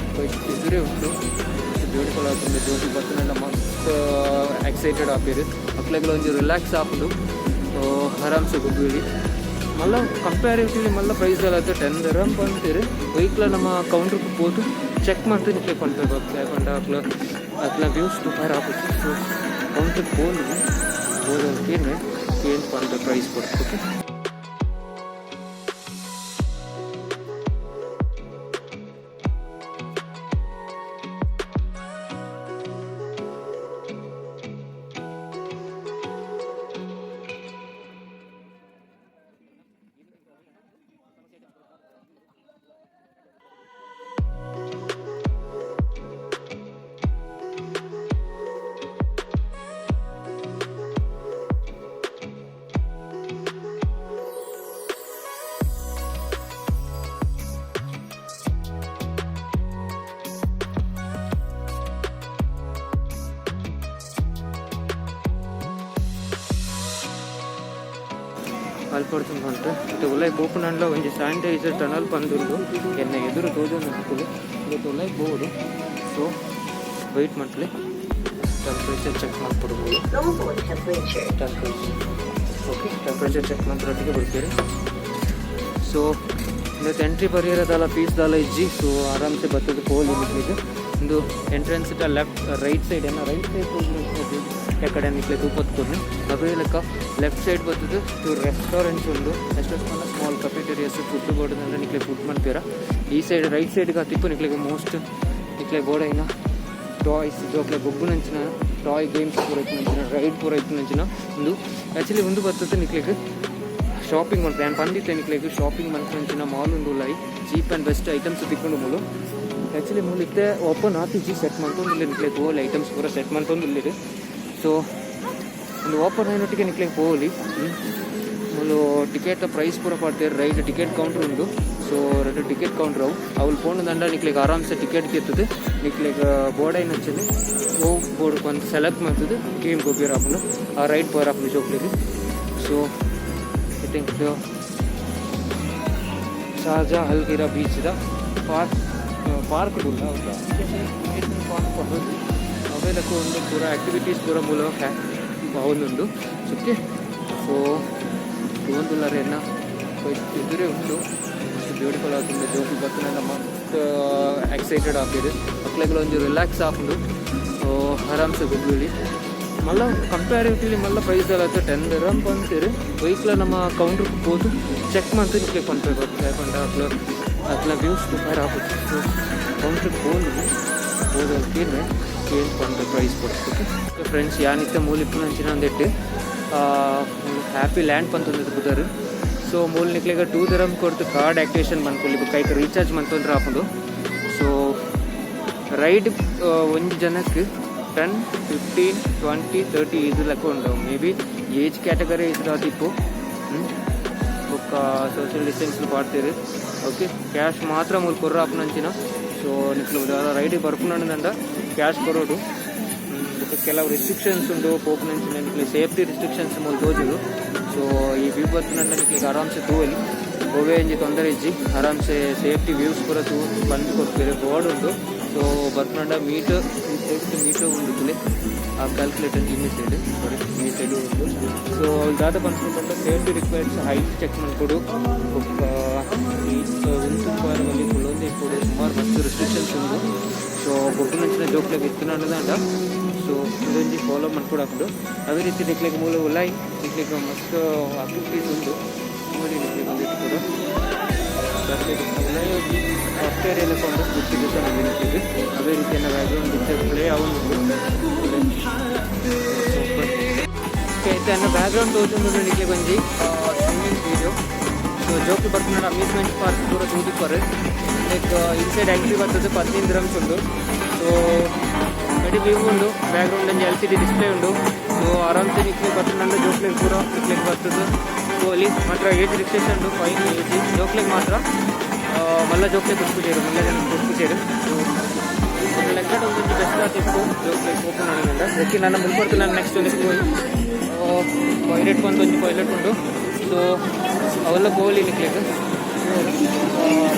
ಇದ್ರೆ ಉಂಟು ಬ್ಯೂಟಿಫುಲ್ ಆಗ್ತದೆ ಜೋತಿ ಬರ್ತನೆಲ್ಲ ಮಸ್ತ್ ಎಕ್ಸೈಟೆಡ್ ಆಗ್ತೀರಿ ಮಕ್ಳಿಗೆಲ್ಲ ಒಂದು ರಿಲ್ಯಾಕ್ಸ್ ಆಗ್ಬೋದು ಆರಾಮ್ಸೆ ಗೊಬ್ಬೀರಿ ಮಲ್ಲ ಕಂಪ್ಯಾರಿಟಿವ್ಲಿ ಮಲ್ಲ ಪ್ರೈಸ್ ಎಲ್ಲ ಅದು 10 dirham ಬಂತೀರಿ ವೆಹಿಕಲ್ ನಮ್ಮ ಕೌಂಟ್ರಿಗೆ ಹೋದು ಚೆಕ್ ಮಾಡ್ತೀನಿ ನಿಕ್ಲೆ ಕೊಂಡ್ಬೇಕು ಅದ್ಲ ವ್ಯೂಸ್ ತುಪಾರ ಆಗುತ್ತೆ ಸೊ ಕೌಂಟ್ರಿಗೆ ಹೋದಕ್ಕೆ ಏನು ಕೊಂಡ್ರೆ ಪ್ರೈಸ್ ಕೊಡ್ಬೇಕು ಅಲ್ಪಡ್ತೀನಿ ಬಂತು ಮತ್ತು ಉಲ್ಲಾಯ್ ಓಪನ್ ಒಂದು ಸ್ಯಾನಿಟೈಸರ್ ಟನಲ್ ಬಂದುಂಡು ಎನ್ನ ಎದುರು ತೋಜೊಂದು ಹಾಕಲು ಇವತ್ತು ಉಲ್ಲಾಯ್ ಬೋರ್ಡು ಸೊ ವೆಯ್ಟ್ ಮಾಡ್ಲಿ ಟೆಂಪ್ರೇಚರ್ ಚೆಕ್ ಮಾಡ್ಕೊಡ್ಬೋದು ಓಕೆ ಟೆಂಪ್ರೇಚರ್ ಚೆಕ್ ಮಾಡಿರೊಟ್ಟಿಗೆ ಬಿಡ್ತೀರಿ ಸೊ ಇವತ್ತು ಎಂಟ್ರಿ ಬರೆಯಿರೋದಲ್ಲ ಫೀಸ್ದಲ್ಲ ಇಜ್ಜಿ ಸೊ ಆರಾಮ್ಸೆ ಬರ್ತದೆ ಕೋಲ್ ನಿಕ್ಲಿಗೆ ಒಂದು ಎಂಟ್ರೆನ್ಸ್ ಇಟ್ಟ ಲೆಫ್ಟ್ ರೈಟ್ ಸೈಡ್ ಏನೋ ರೈಟ್ ಸೈಡ್ ಎಕ್ಕಡೆ ನಿಕ್ಲೆ ತೂಪತ್ಕೊಂಡು ಅವೇ ಲೆಕ್ಕ ಲೆಫ್ಟ್ ಸೈಡ್ ಬರ್ತದೆ ಟು ರೆಸ್ಟೋರೆಂಟ್ಸ್ ಉಂಡು ರೆಸ್ಟೋರೆಂಟ್ ಸ್ಮಾಲ್ ಕಫೆಟೇರಿಯಾಸ್ ಫುಡ್ ಬೋರ್ಡ್ ಅಂದರೆ ನಿಕ್ಲೆ ಫುಡ್ ಮಾಡ್ತೀರಾ ಈ ಸೈಡ್ ರೈಟ್ ಸೈಡ್ಗೆ ತಿಪ್ಪು ನಿಕ್ಲೆಗೆ ಮೋಸ್ಟ್ ನಿಕ್ಲೆ ಗೋಡೈನ ಟಾಯ್ಸ್ ಜೋಕ್ಲೆ ಬೊಬ್ಬು ನಂಚಿನ ಟಾಯ್ ಗೇಮ್ಸ್ ಪೂರ ಇತ್ತು ರೈಡ್ ಪೂರ ಇತ್ತು ನಂಚಿನ ಒಂದು ಆ್ಯಕ್ಚುಲಿ ಒಂದು ಬರ್ತದೆ ನಿಕ್ಲೆಗೆ ಶಾಪಿಂಗ್ ಮಾಡ್ತಾರೆ ನಾನು ಪಂದಿತ್ತೆ ನಿಕ್ಲೆಗೆ ಶಾಪಿಂಗ್ ಮಂಚಿನ ಮಾಲ್ ಉಂಡು ಲೈ ಚೀಪ್ ಆ್ಯಂಡ್ ಬೆಸ್ಟ್ ಐಟಮ್ಸ್ ತಿಕ್ಕೊಂಡು ಮೂಲು ಆ್ಯಕ್ಚುಲಿ ಮೂಲ ಇತ್ತೆ ಓಪನ್ ಆತಿಜಿ ಸೆಟ್ ಮಾಡ್ಕೊಂಡಿಲ್ಲ ನಿಕ್ಲೆಗೆ ಓಲ್ ಐಟಮ್ಸ್ ಪೂರ ಸೆಟ್ ಮಾಡ್ಕೊಂಡಿಲ್ಲ ಸೊ ಒಂದು ಓಪನ್ ಆಯ್ನೊಟ್ಟಿಗೆ ನಿಕ್ಲೆಗೆ ಹೋಗಲಿ ಮೂಲು ಟಿಕೆಟ್ ಪ್ರೈಸ್ ಪೂರ ಪಾಡ್ತಾರೆ ರೈಟ್ ಟಿಕೆಟ್ ಕೌಂಟ್ರ್ ಉಂಡು ಸೊ ಎರಡು ಟಿಕೆಟ್ ಕೌಂಟ್ರ್ ಅವ್ಳು ಫೋನ್ ದಂಡ ನಿಕ್ಲೆಗೆ ಆರಾಮ್ಸೆ ಟಿಕೆಟ್ ಗೆತ್ತದೆ ನಿಕ್ಲೆಗೆ ಬೋರ್ಡೈನ್ ಹಚ್ಚಲಿ ಹೋಗಿ ಬೋರ್ಡ್ ಒಂದು ಸೆಲೆಕ್ಟ್ ಮಾಡ್ತದೆ ಗೇಮ್ ಗೊಬ್ಬರ ಹಾಕೊಂಡು ಆ ರೈಡ್ ಪವರ್ ಹಾಕೊಂಡು ಜೋಕ್ಲಿಗೆ ಸೊ ಐ ಥಿಂಕ್ ಶಾರ್ಜಾ ಹಲ್ಗಿರಾ ಬೀಚ್ದ ಪಾರ್ಕ್ ಇಲ್ಲ ಪಾರ್ಕ್ ಕೊಡೋದು ಅವೆಲ್ಲಕ್ಕೂ ಒಂದು ಪೂರ ಆ್ಯಕ್ಟಿವಿಟೀಸ್ ಪೂರ ಮೂಲ ಬಾವುಂದುಂಡು ಓಕೆ ಸೊ ಒಂದುಲ್ಲರೇನ ಎದುರೇ ಉಂಟು ಬ್ಯೂಟಿಫುಲ್ ಆಗ್ತದೆ ಜೋಕಿ ಬರ್ತಾನೆ ನಮ್ಮ ಎಕ್ಸೈಟೆಡ್ ಆಗ್ತಿದೆ ಮಕ್ಳಿಗೆ ಒಂದು ರಿಲ್ಯಾಕ್ಸ್ ಹಾಕೊಂಡು ಆರಾಮ್ಸೆ ಗೊಬ್ಬಲಿ ಮಲ್ಲ ಕಂಪ್ಯಾರಿಟಿವ್ಲಿ ಮಲ್ಲ ಪ್ರೈಸ್ ಎಲ್ಲ 10 dirham ಬಂತೀರಿ ವೆಹಿಕಲ್ ನಮ್ಮ ಕೌಂಟ್ರಿಗೆ ಹೋದು ಚೆಕ್ ಮಾಡ್ತು ನಿಕ್ಲೆ ಕೊಂಡ್ಬೇಕು ಯಾಕಂದ್ರೆ ಅದ್ಲ ವ್ಯೂಸ್ ಪ್ರಿಪೇರ್ ಆಗುತ್ತೆ ಸೊ ಕೌಂಟ್ರಿಗೆ ಹೋದು ಅಂತೀರಿ ಏನು ಕೊಂಡ್ರೆ ಪ್ರೈಸ್ ಕೊಡ್ಬೇಕು ಫ್ರೆಂಡ್ಸ್ ಯಾನಿತ್ತೆ ಮೂಲಿಪ್ಪು ನಂಚಿನ ಒಂದಿಟ್ಟು ಹ್ಯಾಪಿ ಲ್ಯಾಂಡ್ ಬಂತಂದಿದ್ದು ಬುಧರು ಸೊ ಮೂಲ ನಿಕ್ಲಿಗೆ 2 dirham ಕೊಡ್ತು ಕಾರ್ಡ್ ಆ್ಯಕ್ಟಿವೇಶನ್ ಬಂದ್ಕೊಳ್ಳಿ ಕೈಗೆ ರೀಚಾರ್ಜ್ ಮಂತಂದ್ರೆ ಹಾಕೊಂಡು ಸೊ ರೈಡ್ ಒಂದು ಜನಕ್ಕೆ 10, 15, 20, 30 ಇದು ಲೆಕ್ಕ ಉಂಟು ಮೇ ಬಿ ಏಜ್ ಕ್ಯಾಟಗರಿ ಇದ್ರೆ ತಿಪ್ಪು ಬುಕ್ಕ ಸೋಷಿಯಲ್ ಡಿಸ್ಟೆನ್ಸ್ಲು ಪಾಡ್ತೀರಿ ಓಕೆ ಕ್ಯಾಶ್ ಮಾತ್ರ ಮೂಲ ಕೊರ್ರ ಹಾಪನಂಚಿನ ಸೊ ನಿಕ್ಲು ರೈಡಿಗೆ ಬರ್ಕೊಂಡಂದ ಕ್ಯಾಶ್ ಕೊರೋದು ಕೆಲವು ರಿಸ್ಟ್ರಿಕ್ಷನ್ಸ್ ಉಂಟು ಪೋಪನಂಚಿನ ನಿಕ್ಲಿ ಸೇಫ್ಟಿ ರಿಸ್ಟ್ರಿಕ್ಷನ್ಸ್ ಮೂಲ ತೋಜಿರು ಸೊ ಈ ವ್ಯೂ ಬರ್ತನಂಡ ನಿಕ್ಲಿಗೆ ಆರಾಮ್ಸೆ ತೂವಲಿ ಹೋಗೇ ಇಂಜಿ ತೊಂದರೆ ಇಜ್ಜಿ ಆರಾಮ್ಸೆ ಸೇಫ್ಟಿ ವ್ಯೂಸ್ ಪೂರ ಬಂದು ಕೊಡ್ತೀರಿ ಬೋರ್ಡ್ ಉಂಟು ಸೊ ಬರ್ಕೊಂಡ ಮೀಟರ್ ಎಷ್ಟು ಮೀಟರ್ ಉಂಟು ಆ ಕ್ಯಾಲ್ಕುಲೇಟರ್ ಈ ಸೈಡ್ ಸಾರಿ ಈ ಸೈಡು ಉಂಟು ಸೊ ದಾದ ಬಂದ್ಕೊಂಡ ಸೇಫ್ಟಿ ರಿಕ್ವೈರ್ಸ್ ಹೈಟ್ ಚೆಕ್ ಮಾಡಿಕೊಡು ಒಂದು ಪಾರಲ್ಲಿ ಕೊಡೋದು ಕೊಡು ಸುಮಾರು ಮಸ್ತ್ ರಿಸ್ಟ್ರಿಕ್ಷನ್ಸ್ ಉಂಟು ಸೊ ಗೊಬ್ಬರ ಜೋಕ್ಲಾಗ ಇತ್ತು ಸೊ ಇದೊಂದು ಫಾಲೋ ಮಾಡ್ಕೊಂಡು ಹಾಕೊಂಡು ಅದೇ ರೀತಿ ನಿಕ್ಲಿಗೆ ಮೂಲ ಉಲಾಯ್ ನಿಕ್ಲಿಗೆ ಮಸ್ತ್ ಆಕ್ಟಿವಿಟೀಸ್ ಉಂಟು ನೋಡಿ ನಿಕ್ಲಿಗೆ ಒಂದಿಟ್ಟು ಕೂಡ ಉಲಾಯ್ ಹೋಗಿ ಆಸ್ಟ್ರೇಲಿಯಾ ಕೊಂಡು ಗೊತ್ತಿದೆ ಸಹ ನಮಗೆ ನಿಕ್ಲಿಗೆ ಅದೇ ರೀತಿಯ ಬ್ಯಾಕ್ಗ್ರೌಂಡ್ ಪಿಕ್ಚರ್ ಪ್ಲೇ ಆಗುಂಟು అయితే అన్న బ్యాక్గ్రౌండ్ తోచుంటుంది నిక్లే కొంచెం స్విమ్మింగ్ వీడియో సో జోకి ಬರ್తున్నాడు ಅಮ್ಯೂಸ್ಮೆಂಟ್ ಪಾರ್ಕ್ ಪೂರ ತೂದಿಪ್ಪರು ಲೈಕ್ ಇನ್ಸೈಡ್ ಎಂಟ್ರಿ ಬರ್ತದೆ 15 dirhams ಉಂಟು ಸೊ ವೆರಿ ವ್ಯೂ ಉಂಟು ಬ್ಯಾಕ್ಗ್ರೌಂಡ್ ಒಂದು LCD ಡಿಸ್ಪ್ಲೇ ಉಂಟು ಸೊ ಆರಾಮ್ಸೆ ನಿಕ್ಲಿಗೆ ಬರ್ತಾನೆ ಜೋಕ್ಲಿಗೆ ಪೂರ ನಿಕ್ಲಿಗೆ ಬರ್ತದೆ ಸೊ ಅಲ್ಲಿ ಮಾತ್ರ ಏಜ್ ರಿಸ್ಟ್ರಿಕ್ಷನ್ ಉಂಟು 5 ಏಜ್ ಜೋಕ್ಲಿಗೆ ಮಾತ್ರ ಮಲ್ಲ ಜೋಕ್ಲಿಗೆ ಕೊಟ್ಬಿಟ್ಟಿರು ಮಲ್ಲ ಜನ ಕೊಟ್ಬಿಟ್ಟಿರು ಸೊ ಲೆಕ್ಕ ಒಂದು ಬೆಸ್ಟ್ ಆಗ್ತಿತ್ತು ಜೋಕ್ಲಿಗೆ ಓಪನ್ ಆಗಿಲ್ಲ ಅದಕ್ಕೆ ನಾನು ಮುಂದ್ಬರ್ತೀನಿ ನಾನು ನೆಕ್ಸ್ಟ್ ಒಂದು ಪೈಲಟ್ ಬಂದು ಒಂದು ಪೈಲಟ್ ಉಂಟು ಸೊ ಅವೆಲ್ಲ ಹೋಗ್ಲಿ ನಿಕ್ಲಿಕ್ಕೆ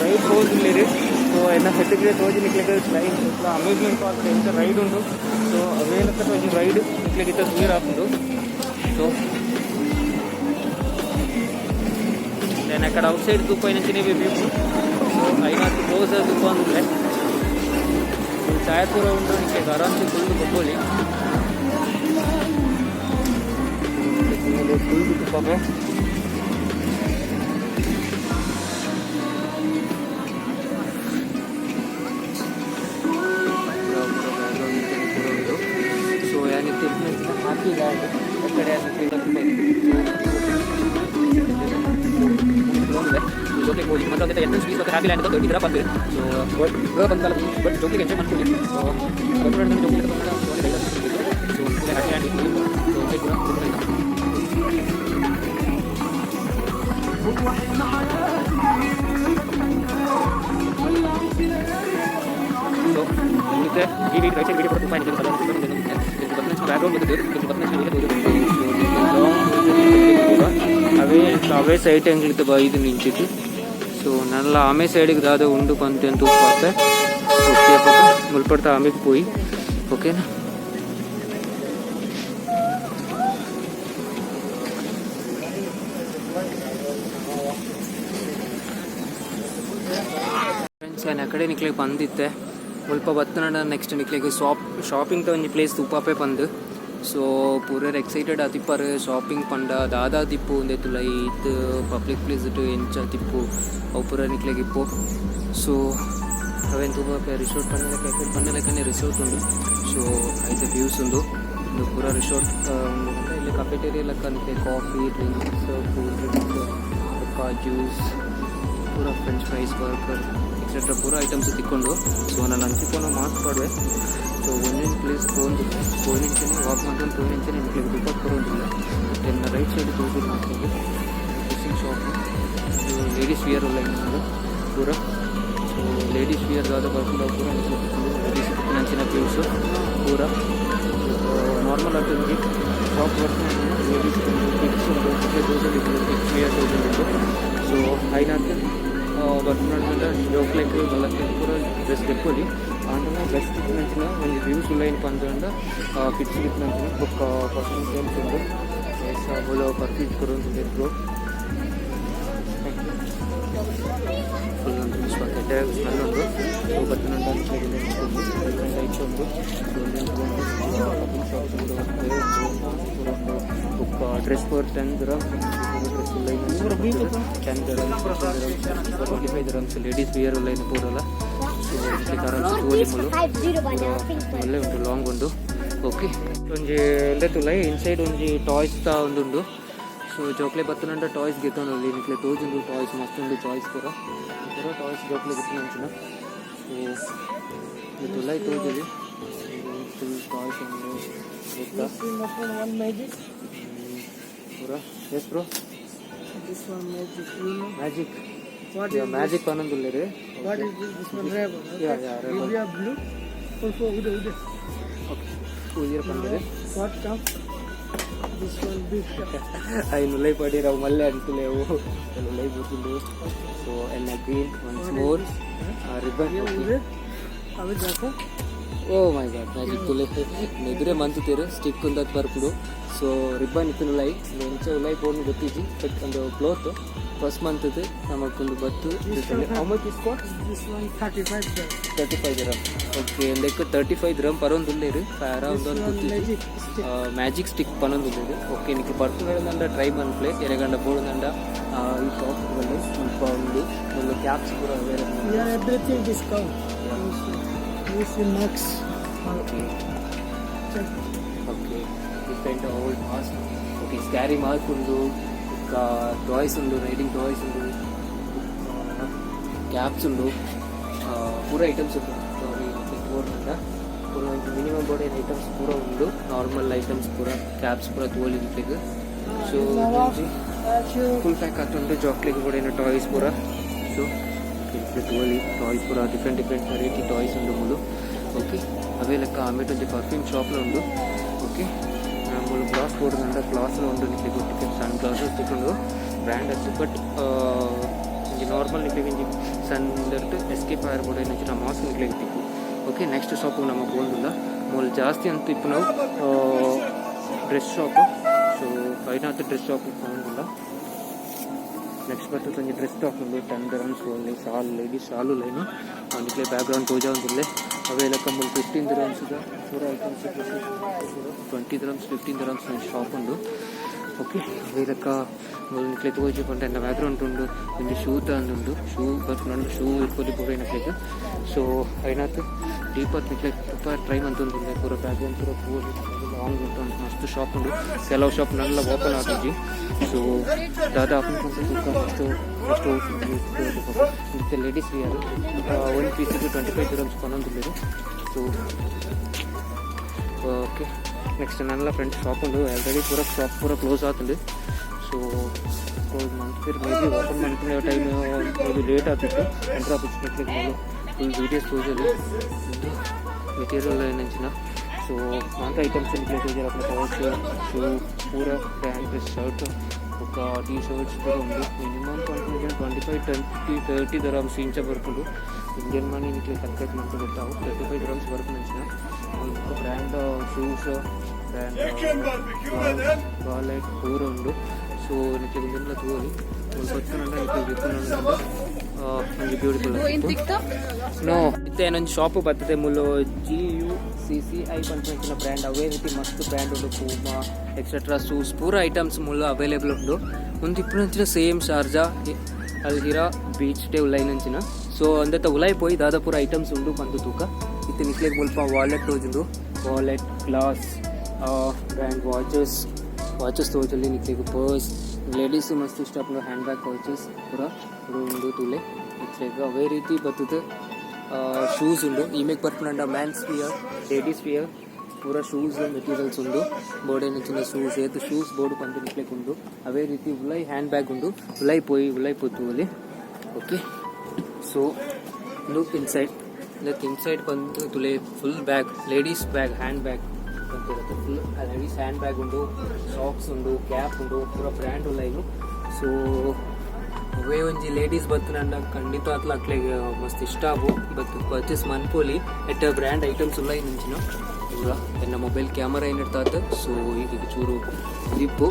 ರೈಡ್ ಹೋಗಿಲ್ಲ ಸೊ ಎಲ್ಲ ಸೆಟ್ಟಿಗೆ ತೋಜಿ ನಿಕ್ಲಿಕ್ಕೆ ಲೈನ್ ಅಮ್ಯೂಸ್ಮೆಂಟ್ ಪಾರ್ಕ್ ಎಂತ ರೈಡ್ ಉಂಟು ಸೊ ಅವೇನಕ್ಕ ತೋಜಿ ರೈಡ್ ನಿಕ್ಲಿಕ್ಕೆ ಇತ್ತ ದೂರ ಹಾಕೊಂಡು ಸೊ నేను అక్కడ అవుట్ సైడ్ తూపు అయినా తినేవి మేము సో అయినా క్లోజ్ తూపు అందులే ఛాయపూర ఉంటూ నీకు ఆరామ్సే ఫుల్ కొట్టుకోవాలి ఫుల్ ತುಪ್ಪಗೆ ಸೊ ಏನಿತ್ತು ಹ್ಯಾಪಿ ಲ್ಯಾಂಡ್ ಕಡೆ ಜೊತೆಗೆ ಹೋಗಿ ಮತ್ತು ಅದಕ್ಕೆ ಎಂಟ್ರೆನ್ಸ್ ಫೀಸ್ ಮತ್ತು ಹ್ಯಾಪಿ ಲ್ಯಾಂಡ್ ಅಂತ 30 dirham ಬಂದಿದೆ ಸೊ ಬಂದಲ್ಲ ಬಟ್ ಜೊತೆಗೆ ಎಂಜಾಯ್ ಮಾಡ್ಕೊಳ್ಳಿ ಸೊ ಜೊತೆಗೆ ಸೊ ಹ್ಯಾಪಿ ಲ್ಯಾಂಡ್ ಸೊ ಮತ್ತೆ ಈ ವೀಕ್ ರೈಟ್ ಸೈಡ್ ವಿಡಿಯೋ ಕೂಡ ತುಂಬ ಇದೆ ಬ್ಯಾಕ್ಗ್ರೌಂಡ್ అవే సైట్ ఎంగిలితే బాయిది నించికి సో నల్ల ఆమె సైడ్కి దాదా ఉండు కొంత పోతే ఓకే ముల్పడితే ఆమెకి పోయి ఓకేనా ಫ್ರೆಂಡ್ಸ್ ನಾನು ಆ ಕಡೆ ನಿಕ್ಲಿಗೆ ಬಂದಿದ್ದೆ ಮುಲ್ಪ ಬತ್ತನಂಡ ನೆಕ್ಸ್ಟ್ ನಿಕ್ಲೆಗ್ ಶಾಪಿಂಗ್ ಒಂಜಿ ಪ್ಲೇಸ್ ತುಪ್ಪಾಪೆ ಪಂದ್ ಸೊ ಪೂರ ಎಕ್ಸೈಟೆಡ್ ಆತಿಪ್ಪರ್ ಶಾಪಿಂಗ್ ಪಂಡ ದಾದಾ ತಿಪ್ಪು ಉಂದೆ ತುಲೈ ಇತ್ ಪಬ್ಲಿಕ್ ಪ್ಲೇಸ್ ಎಂಚ ತಿಪ್ಪು ಅವು ಪೂರ ನಿಕ್ಲೆಗ್ ಇಪ್ಪು ಸೊ ಅವೇನು ತುಪ್ಪಾಪೆ ರಿಸೋರ್ಟ್ ಪಂಡಲೆಕ್ಕನೆ ರಿಸೋರ್ಟ್ ಉಂಡು ಸೊ ಐತೆ ವ್ಯೂಸ್ ಉಂಡು ಇದು ಪೂರ ರಿಸೋರ್ಟ್ ಉಂಡು ಅಂದರೆ ಇಲ್ಲಿ ಕಫೆಟೇರಿಯಾ ಲೆಕ್ಕ ನಿಕ್ಲೆ coffee drinks cool drinks juice ಪೂರ ಫ್ರೆಂಚ್ ಫ್ರೈಸ್ ಬರ್ಗರ್ ಎಕ್ಸೆಟ್ರಾ ಪೂರ ಐಟಮ್ಸ್ ತಿಕ್ಕೊಂಡು ಸೊ ನಾನು ಹಂಚಿಕೊಂಡು ಮಾತಾಡುವೆ ಸೊ ಒಂದೊಂದು ಪ್ಲೇಸ್ ಪೋಯಿಂಚನೆ ವಾಕ್ ಮಾಡ್ಕೊಂಡು ಪೋಯಿಂಚನೆ ನಿಮಗೆ ದುಪ್ಪ ಬರೋದಿಲ್ಲ ಮತ್ತು ರೈಟ್ ಸೈಡ್ ತೋರಿಸಿ ಮಾಡ್ತೀವಿ ಡ್ರೆಸ್ಸಿಂಗ್ ಶಾಪು ಇದು ಲೇಡೀಸ್ ವಿಯರ್ ಎಲ್ಲ ಇನ್ನೊಂದು ಪೂರ ಸೊ ಲೇಡೀಸ್ ವಿಯರ್ ದಾದ ಬರ್ತಿಲ್ಲ ಪೂರ ಲೇಡೀಸ್ ನಂಚಿನ ಪ್ಲೇಸು ಪೂರ ನಾರ್ಮಲ್ ಆಗಿ ಶಾಪ್ ಬರ್ತೀನಿ ಲೇಡೀಸ್ ಕಿಡ್ಸ್ ಒಂದು ಕಿಡ್ಸ್ ವಿಯರ್ ತೋರಿಸಿದ್ದು ಸೊ ಐನಾತು ಬರ್ತಿನ ಜೋಕ್ಲೆಕ್ ಮಲ್ಲಕ್ಕೆ ಪೂರ ಡ್ರೆಸ್ ತೆಕ್ಕೊಳ್ಳಿ ಆಂಡಲ ಬೆಸ್ಟ್ ನಂಚಿನ ಒಂದು ವ್ಯೂಸ್ ಇಲ್ಲ ಏನಪ್ಪ ಅಂತಂದ್ರೆ ಕಿಡ್ಸ್ ನಂಚಿನ ಬುಕ್ ಪರ್ಸನಲ್ ಗೇಮ್ಸ್ ಉಂಡು ಬೋಲೋ ಪರ್ಚೇಸ್ ಕೊಡೋದು ಫುಲ್ ಒಂದು ಸ್ಮೆಲ್ ಉಂಡು ಸೊ ಬರ್ತಿನಂಡ ಲೈಟ್ಸ್ ಉಂಡು book dress for 10 dirhams 10 dirhams 25 dirhams ladies wear ಎಲ್ಲ ಏನು ಪೂರಲ್ಲ ಸೊ ಒಳ್ಳೆ ಉಂಟು ಲಾಂಗ್ ಉಂಡು ಓಕೆ ಒಂಜಿ ಎಂದ ತುಲೈ ಇನ್ಸೈಡ್ ಒಂಜಿ ಟಾಯ್ಸ್ ತ ಒಂದುಂಡು ಸೊ ಜೋಕ್ಲೆ ಬತ್ತನಂಡ ಟಾಯ್ಸ್ ಗೆತ್ತೊಂಡು ನಿಕ್ಲೆ ತೋಜುಂಡು ಟಾಯ್ಸ್ ಮಸ್ತ್ ಉಂಡು ಟಾಯ್ಸ್ ಪೂರ ಟಾಯ್ಸ್ ಜೋಕ್ಲೆ ಗೆತ್ತಿನಂಚಿನ ಸೊ ತುಲೈ ತೋಜುಲಿ ಫುಲ್ ಟಾಯ್ಸ್ ಉಂಡು ಪೂರ ಎಸ್ ಬ್ರೋ ಮ್ಯಾಜಿಕ್ ಮ್ಯಾಜಿಕ್ ಅನ್ನೊಂದಿಲ್ಲ ರೀ ಐನು ಲೈ ಪಡಿರವು ಮಲ್ಲೆ ಅಂಟುಲೇವು ಲೈ ಬುಟ್ಟಿಲು ಸೊ ಎನ್ನ green once more ribbon oh my god magic ತುಲೆ ನೆದುರೆ ಮಂತುತ್ತೀರು ಸ್ಟಿಕ್ ಒಂದತ್ ಬರ್ಪುಡು ಸೊ ರಿಬ್ಬನ್ ಇತ್ತು ಲೈ ಎಂಚ ಉಲೈ ಬೋರ್ನು ಗೊತ್ತಿಜ್ಜಿ ಬಟ್ ಒಂದು ಕ್ಲೋತ್ ಫಸ್ಟ್ ಮಂತ್ದು ನಮಗೊಂದು ಬತ್ತು how much is cost this one 35 dirham okay like 35 dirham ಪರೊಂದುಲ್ಲೇರು ಫಾರ ಒಂದೊಂದು ಗೊತ್ತಿಜ್ಜಿ ಮ್ಯಾಜಿಕ್ ಸ್ಟಿಕ್ ಪನೊಂದುಲ್ಲೇರು ಓಕೆ ನಿಕ್ಕೆ ಪರ್ಪುನಂಡ ಟ್ರೈ ಮನ್ಪ್ಲೆ ಎರೆಗಂಡ ಬೋರ್ನಂಡ ಈ ಶಾಪ್ಗಳಲ್ಲಿ ಸ್ವಲ್ಪ ಒಂದು ಕ್ಯಾಪ್ಸ್ ಪೂರ available everything discount Max. Okay. Okay. Different old mask. Okay. Scary mask undu. Toys undu. Riding toys undu. Caps undu. Pura items undu. Sorry. Before nanda. Pura minimum body items pura undu. Normal items pura. Caps pura toli nitege. So full pack atundu. Chocolate body na toys pura. So. ತೋಲಿ toys ಪೂರ different variety toys ಉಂಡು ಮೂಲು okay ಅವೇ ಲೆಕ್ಕ ಆಮೇಲೆ ಒಂಜಿ perfume ಶಾಪ್ಲ ಉಂಡು okay ಮೂಲು ಗ್ಲಾಸ್ ಕೊಡುದಂಡ ಗ್ಲಾಸ್ಲ ಉಂಡು ನಿಕ್ಲೆ ಗೊತ್ತಿಗೆ ಸನ್ ಗ್ಲಾಸಸ್ ತಿಕ್ಕೊಂಡು ಬ್ರ್ಯಾಂಡ್ ಅಷ್ಟು ಬಟ್ ಒಂಜಿ ನಾರ್ಮಲ್ ನಿಕ್ಲೆ ಒಂಜಿ ಸನ್ ಎಸ್ಕೇಪ್ ಆಯರ್ ಬೋರ್ಡ್ ಏನಂಚಿನ ಮಾಸ್ಕ್ ನಿಕ್ಲೆ ತಿಕ್ಕು ಓಕೆ ನೆಕ್ಸ್ಟ್ ಶಾಪು ನಮಗೆ ಬೋಲ್ದಿಲ್ಲ ಮೂಲು ಜಾಸ್ತಿ ಅಂತೂ ಇಪ್ಪು ನಾವು ಡ್ರೆಸ್ ಶಾಪು ಸೊ ಐನಾತು ಡ್ರೆಸ್ ಶಾಪ್ ತಗೊಂಡಿಲ್ಲ ನೆಕ್ಸ್ಟ್ ಬರ್ತದೆ ಒಂಜಿ ಡ್ರೆಸ್ ಸ್ಟಾಕ್ ಉಂಡು 10 dirhams only shawl ladies shawl ಲೈನು ನಿಕ್ಲೆ ಬ್ಯಾಕ್ಗ್ರೌಂಡ್ ತೋಜಾ ಒಂದಿಲ್ಲೆ ಅವೇ ಲೆಕ್ಕ 15 dirhams ಪೂರ ಐಟಮ್ಸ್ 20 dirhams 15 dirhams ಶಾಪ್ ಉಂಡು ಓಕೆ ಅವೇ ಲೆಕ್ಕ ನಿಕ್ಲೆ ತೋಜಿ ಪಂಡ ಎನ್ನ ಬ್ಯಾಕ್ಗ್ರೌಂಡ್ ಉಂಡು ಒಂಜಿ ಶೂ ತಂದುಂಡು ಶೂ ಬರ್ಕೊಂಡು ಶೂ ಇರ್ಬೋದು ಪೂರ ಏನಕ್ಕೆ ಸೊ ಐನಾತು ಡೀಪತ್ ನಿಕ್ಲೆ ತುಪ್ಪ ಟ್ರೈ ಮಂತೊಂದುಂಡೆ ಪೂರ ಬ್ಯಾಕ್ಗ್ರೌಂಡ್ ಪೂರ ಪೂರ ಲಾಂಗ್ ಉಂಟು ಮಸ್ತ್ ಶಾಪ್ ಉಂಡು ಕೆಲವು ಶಾಪ್ ನಲ್ಲ ಓಪನ್ ಆಗಿದ್ದಿ ಸೊ ದಾದಾ ಅಷ್ಟು ಮತ್ತು ಲೇಡೀಸ್ ವಿಯರ್ ಒಂದು ಪೀಸಿಗೆ 25 dirhams ಪನ್ನೊಂದಿಲ್ಲ ಸೊ ಓಕೆ ನೆಕ್ಸ್ಟ್ ನನ್ನೆಲ್ಲ ಫ್ರೆಂಡ್ಸ್ ಶಾಪ್ ಉಂಡು ಆಲ್ರೆಡಿ ಪೂರ ಶಾಪ್ ಪೂರ ಕ್ಲೋಸ್ ಆತುಂಡು ಸೊ ಮಂತ್ಲಿ ಮೇಬಿ ಓಪನ್ ಮಂತ್ಲಿ ಟೈಮ್ ಮೇಬಿ ಲೇಟ್ ಆಗ್ತಿತ್ತು ಎಂಟ್ರ್ ಆಪರ್ಚುನಿಟಿ ಫುಲ್ ವೀಡಿಯೋಸ್ ತೋಜಲು ಮೆಟೀರಿಯಲ್ ಏನಂಚಿನ ಸೊ ಅಂತ ಐಟಮ್ಸ್ ನಿಕ್ಲೆ ತೋಜಲು ಅಪ್ಪ ಟವಲ್ಸ್ ಶೂ ಪೂರ ಪ್ಯಾಂಟ್ ಶರ್ಟ್ ఒక టీ షర్ట్స్ కూడా ఉంది మినిమం 25-30 dirhams ఇంచ వరకు ఇండియన్ మనీ ఇంట్లో కన్వర్ట్ మనకు కొట్టావు 35 dirhams వరకు నుంచి ఒక బ్రాండ్ షూస్ బ్రాండ్ వాలెట్ పూర ఉండు సో నీకు ఇందులో తోలి వచ్చానంటే ఇక్కడ చెప్తున్నాను ಒಂಜಿ ಬ್ಯೂಟಿಫುಲ್ ನೋ ಇತ್ತೆ ಏನೊಂದು ಶಾಪ್ ಬರ್ತದೆ ಮುಲ್ಲು GUCCI ಪಂಚಿನ ಬ್ರ್ಯಾಂಡ್ ಅವೇ ರೀತಿ ಮಸ್ತ್ ಬ್ರ್ಯಾಂಡ್ ಉಂಡು ಪೂಮಾ ಎಕ್ಸೆಟ್ರಾ ಶೂಸ್ ಪೂರ ಐಟಮ್ಸ್ ಮುಲ್ಲು ಅವೈಲೇಬಲ್ ಉಂಡು ಒಂದು ಇಪ್ಪುನಂಚಿನ ಸೇಮ್ ಶಾರ್ಜಾ ಅಲ್ಹಿರಾ ಬೀಚ್ ಡೇ ಉಲೈನಂಚಿನ ಸೊ ಅಂದತ್ತ ಉಲೈ ಪೋಯಿ ದಾದ ಪೂರ ಐಟಮ್ಸ್ ಉಂಡು ಪಂದು ತೂಕ ಇತ್ತೆ ನಿಕ್ಲೆಗ್ ಮುಲ್ಪ ವಾಲೆಟ್ ತೋಜುಂಡು ವಾಲೆಟ್ ಗ್ಲಾಸ್ ಬ್ರ್ಯಾಂಡ್ ವಾಚಸ್ ತೋಜಲ್ಲಿ ನಿಕ್ಲೆಗ್ ಪರ್ಸ್ ಲೇಡೀಸ್ ಮಸ್ತ್ ಇಷ್ಟ ಹ್ಯಾಂಡ್ ಬ್ಯಾಗ್ ವಾಚಸ್ ಪೂರ ಉಂಡು ತುಲೆ ನಿಕ್ಲೆಗ್ ಅವೇ ರೀತಿ ಬರ್ತದೆ ಶೂಸ್ ಉಂಡು ಈಮೆಗ್ ಬರ್ಪುನಂಡ ಮ್ಯಾನ್ಸ್ ವಿಯರ್ ಲೇಡೀಸ್ ವಿಯರ್ ಪೂರ ಶೂಸ್ ಮೆಟೀರಿಯಲ್ಸ್ ಉಂಡು ಬೋರ್ಡ್ ಏನಿಚ್ಚಿನ ಶೂಸ್ ಏತು ಶೂಸ್ ಬೋರ್ಡ್ ಪಂದು ನಿಕ್ಲೆಗ್ ಉಂಡು ಅವೇ ರೀತಿ ಉಲೈ ಹ್ಯಾಂಡ್ ಬ್ಯಾಗ್ ಉಂಡು ಉಲೈ ಪೋತು ಅಲ್ಲಿ okay so look inside inside ಬಂದು ತುಲೆ full bag ladies bag hand bag ಅಂತಿರುತ್ತೆ ಫುಲ್ ಲೇಡೀಸ್ ಹ್ಯಾಂಡ್ ಬ್ಯಾಗ್ ಉಂಡು ಸಾಕ್ಸ್ ಉಂಡು ಕ್ಯಾಪ್ ಉಂಡು ಪೂರ ಬ್ರ್ಯಾಂಡ್ ಉಲೈನು ಸೊ ಅವೇ ಒಂಜಿ ಲೇಡೀಸ್ ಬತ್ತು ನನ್ನ ಖಂಡಿತ ಅತ್ಲ ಅಕ್ಲೆಗೆ ಮಸ್ತ್ ಇಷ್ಟ ಆಗು ಬತ್ತು ಪರ್ಚೇಸ್ ಮನ್ಪೋಲಿ ಎಟ್ಟ ಬ್ರ್ಯಾಂಡ್ ಐಟಮ್ಸ್ ಉಲ್ಲ ಇಂಚಿನ ಪೂರ ಎನ್ನ ಮೊಬೈಲ್ ಕ್ಯಾಮರಾ ಏನಿರ್ತಾತ ಸೊ ಈಗ ಚೂರು ಇಪ್ಪು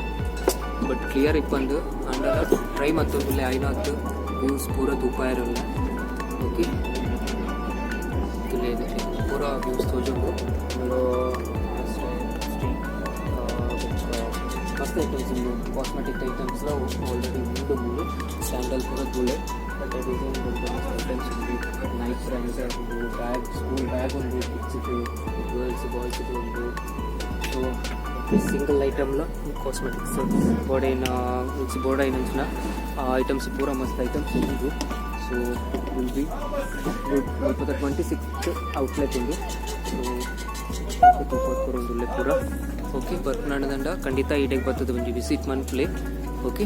ಬಟ್ ಕ್ಲಿಯರ್ ಇಪ್ಪಂದು ಅಂಡಲ ಟ್ರೈ ಮತ್ತೊಂದು ಐನಾತ್ತು ವ್ಯೂಸ್ ಪೂರ ತೂಪ ಇರಲ್ಲ ಓಕೆ ಪೂರ ವ್ಯೂಸ್ ತೋಜುಂಡು ಮಸ್ತ್ ಐಟಮ್ಸ್ ಉಂಡು ಕಾಸ್ಮೆಟಿಕ್ ಐಟಮ್ಸ್ ಆಲ್ರೆಡಿ ಉಂಡು ಮೂರು ಸ್ಯಾಂಡಲ್ ಪೂರ ದುಲೆ ಬಟ್ ಡಿಸೈನ್ ಐಟಮ್ಸ್ ಉಂಡು ನೈಟ್ ಬ್ರ್ಯಾಂಡ್ಸ್ ಉಂಡು ಬ್ಯಾಗ್ ಸ್ಕೂಲ್ ಬ್ಯಾಗ್ ಉಂಡು ಕಿಡ್ಸ್ಗೆ ಗರ್ಲ್ಸ್ ಬಾಯ್ಸ್ಗೆ ಉಂಡು ಸೊ ಸಿಂಗಲ್ ಐಟಮ್ಲ ಕಾಸ್ಮೆಟಿಕ್ಸ್ ಬೋರ್ಡ್ ಐನಂಚಿನ ಐಟಮ್ಸ್ ಪೂರ ಮಸ್ತ್ ಐಟಮ್ಸ್ ಉಂಡು so will be good 26 outlet ಉಂಡು ಸೊ ಉಂಡು ಪೂರ ಓಕೆ ಬರ್ಪುನಂಡ ಖಂಡಿತ ಈಡೆಗೆ ಬರ್ತದೆ ಒಂಜಿ ವಿಸಿಟ್ ಮನ್ಪ್ಲೆ ಓಕೆ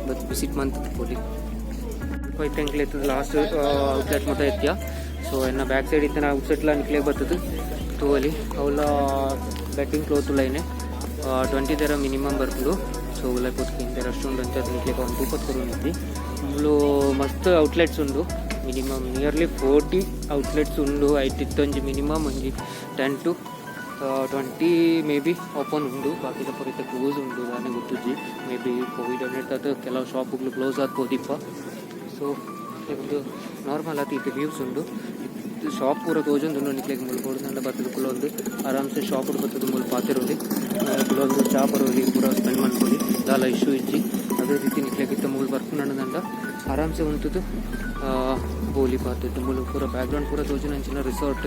ಬಟ್ ವಿಸಿಟ್ ಮಂತ್ ಬೋಲಿ ಐಟಂಕ್ಲೆ ಲಾಸ್ಟ್ ಔಟ್ಲೆಟ್ ಮತ ಎತ್ಯ ಸೊ ಎನ್ನ ಬ್ಯಾಕ್ ಸೈಡ್ ಇತ್ತನ ಔಟ್ಸೆಟ್ಲ ನಿಕ್ಲೆ ಬರ್ತದೆ ತೋಲಿ ಅವಳ ಬೆಟ್ಟಿಂಗ್ ಕ್ಲೋತ್ ಉಲೈನೆ 20 ದರ ಮಿನಿಮಮ್ ಬರ್ಕೊಂಡು ಸೊ ಉಲೈ ಪೋತ್ಕಿಂತ ರೆಸ್ಟೋರೆಂಟ್ ಅಂತ ನಿಕ್ಲೆ ಒಂದು 20 ಕೊರು ನಿಂತಿ ಮುಳ್ಳು ಮಸ್ತ್ ಔಟ್ಲೆಟ್ಸ್ ಉಂಡು ಮಿನಿಮಮ್ ನಿಯರ್ಲಿ 40 ಔಟ್ಲೆಟ್ಸ್ ಉಂಡು ಐಟಿತ್ತೊಂಜಿ ಮಿನಿಮಮ್ ಒಂಜಿ 10 to 20 ಮೇ ಬಿ ಓಪನ್ ಉಂಡು ಬಾಕಿದ ಪೂರೈತ ಕ್ಲೋಸ್ ಉಂಡು ನಾನೇ ಗೊತ್ತಿದ್ದಿ ಮೇ ಬಿ ಕೋವಿಡ್ ಅನ್ನಿರ್ತದೆ ಕೆಲವು ಶಾಪ್ಗಳು ಕ್ಲೋಸ್ ಆದ್ಬೋದಿಪ್ಪ ಸೊ ಒಂದು ನಾರ್ಮಲ್ ಆತಿ ಇದು ವ್ಯೂಸ್ ಉಂಡು ಇದು ಶಾಪ್ ಪೂರ ತೋಜೊಂದು ನಿಕ್ಲೆಗೆ ಮುಳ್ಬೋದು ನನ್ನ ಬತ್ತಲು ಕುಲೊಂದು ಆರಾಮ್ಸೆ ಶಾಪ್ ಬರ್ತದೆ ಮುಳ್ಳು ಪಾತಿರೋದು ಕುಲೊಂದು ಚಾ ಬರೋಲಿ ಪೂರ ಸ್ಪೆಂಡ್ ಮಾಡ್ಕೊಳ್ಳಿ ದಾಲ ಇಶ್ಯೂ ಇಜ್ಜಿ ಅದೇ ರೀತಿ ನಿಕ್ಲೆಗಿತ್ತ ಮುಳ್ಳು ಬರ್ಕೊಂಡು ಆರಾಮ್ಸೆ ಉಂಟದು ಬೋಲಿ ಪಾತಿತ್ತು ಮುಳ್ಳು ಪೂರ ಬ್ಯಾಕ್ಗ್ರೌಂಡ್ ಪೂರ ತೋಜು ನಂಚಿನ ರಿಸಾರ್ಟ್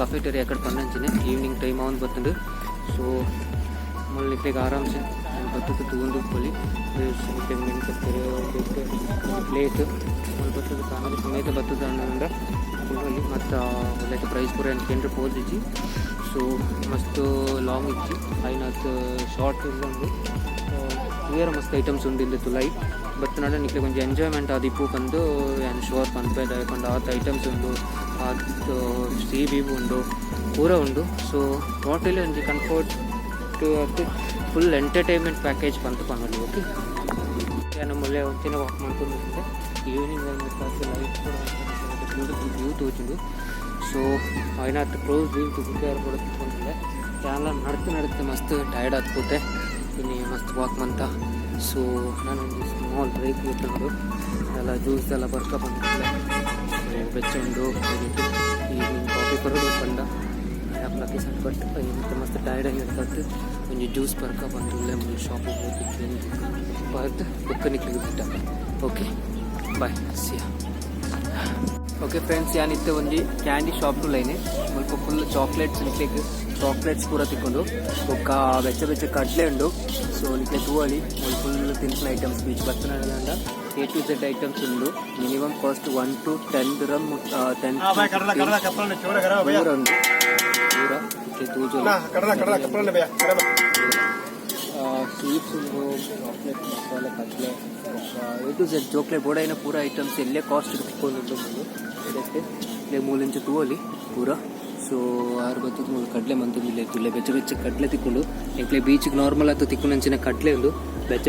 ಕಫೆಟರಿ ಅಕಡೆ ಪನ್ನಂಚಿನ ಈವ್ನಿಂಗ್ ಟೈಮ್ ಅವನ್ ಬರ್ತಂಡು ಸೊ ಮುಳ್ಳು ನಿಕ್ಲೆಗೆ ಆರಾಮ್ಸೆ ಬರ್ತದೆ ತಗೊಂಡು ಬೋಲಿ ಪ್ಲೇಟ್ ಮುಳ್ಳು ಬರ್ತದೆ ಕಾಣದ ಸಮೇತ ಬರ್ತದೆ ಅನ್ನೋದ್ರಿಂದ ಅಲ್ಲಿ ಮತ್ತು ಒಳ್ಳೆ ಪ್ರೈಸ್ ಪೂರ ಎಂಟು ಪೋಸ್ ಇಜ್ಜಿ ಸೊ ಮಸ್ತ್ ಲಾಂಗ್ ಇಜ್ಜಿ ಐನಾತ್ ಶಾರ್ಟ್ ಉಂಡು ಕ್ಲಿಯರ್ ಮಸ್ತ್ ಐಟಮ್ಸ್ ಉಂಡು ಇಲ್ಲಿ ತುಲೈ ಬಟ್ ನಡ ನಿಕ್ಲೆ ಕೊಂಚ ಎಂಜಾಯ್ಮೆಂಟ್ ಆದಿಪ್ಪು ಬಂದು ಏನು ಶೋರ್ ಪನ್ಪೆ ದಯಕೊಂಡು ಆತ ಐಟಮ್ಸ್ ಉಂಡು ಆತು ಸಿ ವ್ಯೂ ಉಂಡು ಪೂರ ಉಂಡು ಸೊ ಟೋಟಲಿ ಒಂಜಿ ಕಂಫರ್ಟ್ ಅದು ಫುಲ್ ಎಂಟರ್ಟೈನ್ಮೆಂಟ್ ಪ್ಯಾಕೇಜ್ ಬಂತು ಪನ್ನಲ್ಲಿ ಓಕೆ ಏನು ಮುಳ್ಳೆ ಒಂಚಿನ ವಾಕ್ ಮಾಡ್ಕೊಂಡು ಈವ್ನಿಂಗ್ ಲೈಟ್ ಕೂಡ ಬ್ಯೂಟಿಫುಲ್ ವ್ಯೂ ತೋಚಿಂದು ಸೊ ಐನಾತ್ ಕ್ಲೋಸ್ ವ್ಯೂ ತುಗುತ್ತಾರು ಕೂಡ ತಿಳ್ಕೊಂಡಿಲ್ಲ ಚಾನಲ್ ನಡ್ತು ಮಸ್ತ್ ಟಯರ್ಡ್ ಆಗ್ತದೆ ಇನ್ನು ಮಸ್ತ್ ವಾಕ್ ಮಂತ ಸೊ ನಾನೊಂದು ಸ್ಮಾಲ್ ಬ್ರೇಕ್ ಇಟ್ಟು ಎಲ್ಲ ಜ್ಯೂಸ್ ಎಲ್ಲ ಬರ್ಕ ಬಂದಿಲ್ಲ ಬೆಚ್ಚುಂಡು ಈವ್ನಿಂಗ್ ಕಾಫಿ ಬರೋದು ಬಂದ ಯಾಕೆ ಸಣ್ಣ ಬಟ್ ಮತ್ತು ಮಸ್ತ್ ಟಯರ್ಡ್ ಆಗಿರ್ತದೆ ಒಂಜಿ ಜ್ಯೂಸ್ ಬರ್ಕ ಬಂದಿಲ್ಲ ಒಂದು ಶಾಪಿಗೆ ಹೋಗಿ ಬರ್ದು ಬುಕ್ಕ ನಿಕ್ಲಿಗೆ ಬಿಟ್ಟ ಓಕೆ ಬಾಯ್ ಸಿಯಾ ಓಕೆ ಫ್ರೆಂಡ್ಸ್ ಏನಿತ್ತು ಒಂದು ಕ್ಯಾಂಡಿ ಶಾಪ್ ಲೈನೆ ಸ್ವಲ್ಪ ಫುಲ್ ಚಾಕ್ಲೇಟ್ಸ್ ನಿಕ್ಲಿಕ್ಕೆ ಚಾಕ್ಲೇಟ್ಸ್ ಪೂರ ತಿಕ್ಕೊಂಡು ಒಕ್ಕ ಬೆಚ್ಚ ಕಡ್ಲೆ ಉಂಡು ಸೊ ನಿಕ್ಲೆ ತೂವಳಿ ಒಂದು ಫುಲ್ ತಿನ್ಸಿನ ಐಟಮ್ಸ್ ಬೀಚ್ ಬರ್ತನಂಡ A to Z ಐಟಮ್ಸ್ ಉಂಡು minimum cost 1 to 10 dirham 10 sweets ಉಂಡು ಚಾಕ್ಲೇಟ್ ಮಸಾಲೆ ಕಡ್ಲೆ A to Z ಚೋಕ್ಲೇಟ್ ಬೋಡೈನ ಪೂರ ಐಟಮ್ಸ್ ಎಲ್ಲೇ ಕಾಸ್ಟ್ ತಿಕ್ಕೊಂಡು ಇದಕ್ಕೆ ಇಲ್ಲೇ ಮೂಲಂಚ ತೂವಲಿ ಪೂರ ಸೊ ಆರು ಬತ್ತದ ಮೂಲ ಕಡಲೆ ಮಂತಂದಿಲ್ಲ ಇತ್ತು ಬೆಚ್ಚ ಕಡಲೆ ತಿಕ್ಕೊಂಡು ಎಂಕ್ಲೆ ಬೀಚಿಗೆ ನಾರ್ಮಲ್ ಆಯ್ತು ತಿಕ್ಕೊಂಡಂಚಿನ ಕಡಲೆ ಉಂಡು ಬೆಚ್ಚ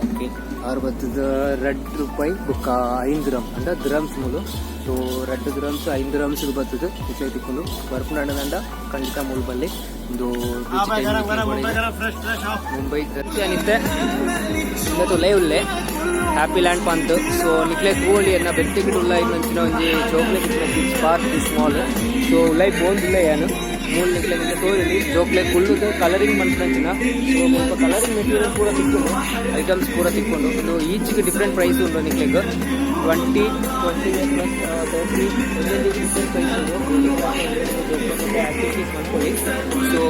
ಓಕೆ ಆರು ಬತ್ತದ ರೆಡ್ ರೂಪಾಯಿ ಬುಕ್ಕ 5 ಗ್ರಾಮ್ ಅಂದ್ರೆ ಗ್ರಾಮ್ಸ್ ಮೂಲು ಸೊ ರೆಡ್ ಗ್ರಾಮ್ಸ್ 5 ಗ್ರಾಮ್ಸ್ ಬರ್ತದೆ ಇಟ್ಲೆ ತಿಕ್ಕೊಂಡು ಬರ್ಪುಂಡ ಖಂಡಿತ ಮೂಲ ಬಲ್ಲಿ ಒಂದು ಮುಂಬೈ ಅನಿತ್ತೆ ಇವತ್ತು ಲೈವ್ ಉಲ್ಲೆ ಹ್ಯಾಪಿ ಲ್ಯಾಂಡ್ ಪಂತ್ ಸೊ ನಿಕ್ಲೆ ಕೂಲಿ ಅನ್ನ ಬೆಟ್ಟಿಗಿಡ್ ಉಲ್ಲ ಇನ್ನೊಂಚಿನ ಒಂಜಿ chocolate kids park small so ಉಲ್ಲೈ ಬೋಂದಿಲ್ಲ ಏನು ಮೂಲ ನಿಕ್ಲೆ ತೋರಿಲಿ ಚೋಕ್ಲೇಟ್ ಕುಳ್ಳುದು ಕಲರಿಂಗ್ ಮನ್ಸಿನ ಸೊ ಸ್ವಲ್ಪ ಕಲರಿಂಗ್ ಮೆಟೀರಿಯಲ್ ಪೂರ ತಿಕ್ಕೊಂಡು ಐಟಮ್ಸ್ ಪೂರ ತಿಕ್ಕೊಂಡು ಇದು ಈಚ್ಗೆ ಡಿಫ್ರೆಂಟ್ ಪ್ರೈಸ್ ಉಂಟು ನಿಕ್ಲೆಗ್ 20 ಪ್ಲಸ್ 30 ಡಿಫ್ರೆಂಟ್ ಪ್ರೈಸ್ ಉಂಟು ಆಕ್ಟಿವಿಟೀಸ್ ಮಾಡ್ಕೊಳ್ಳಿ ಸೊ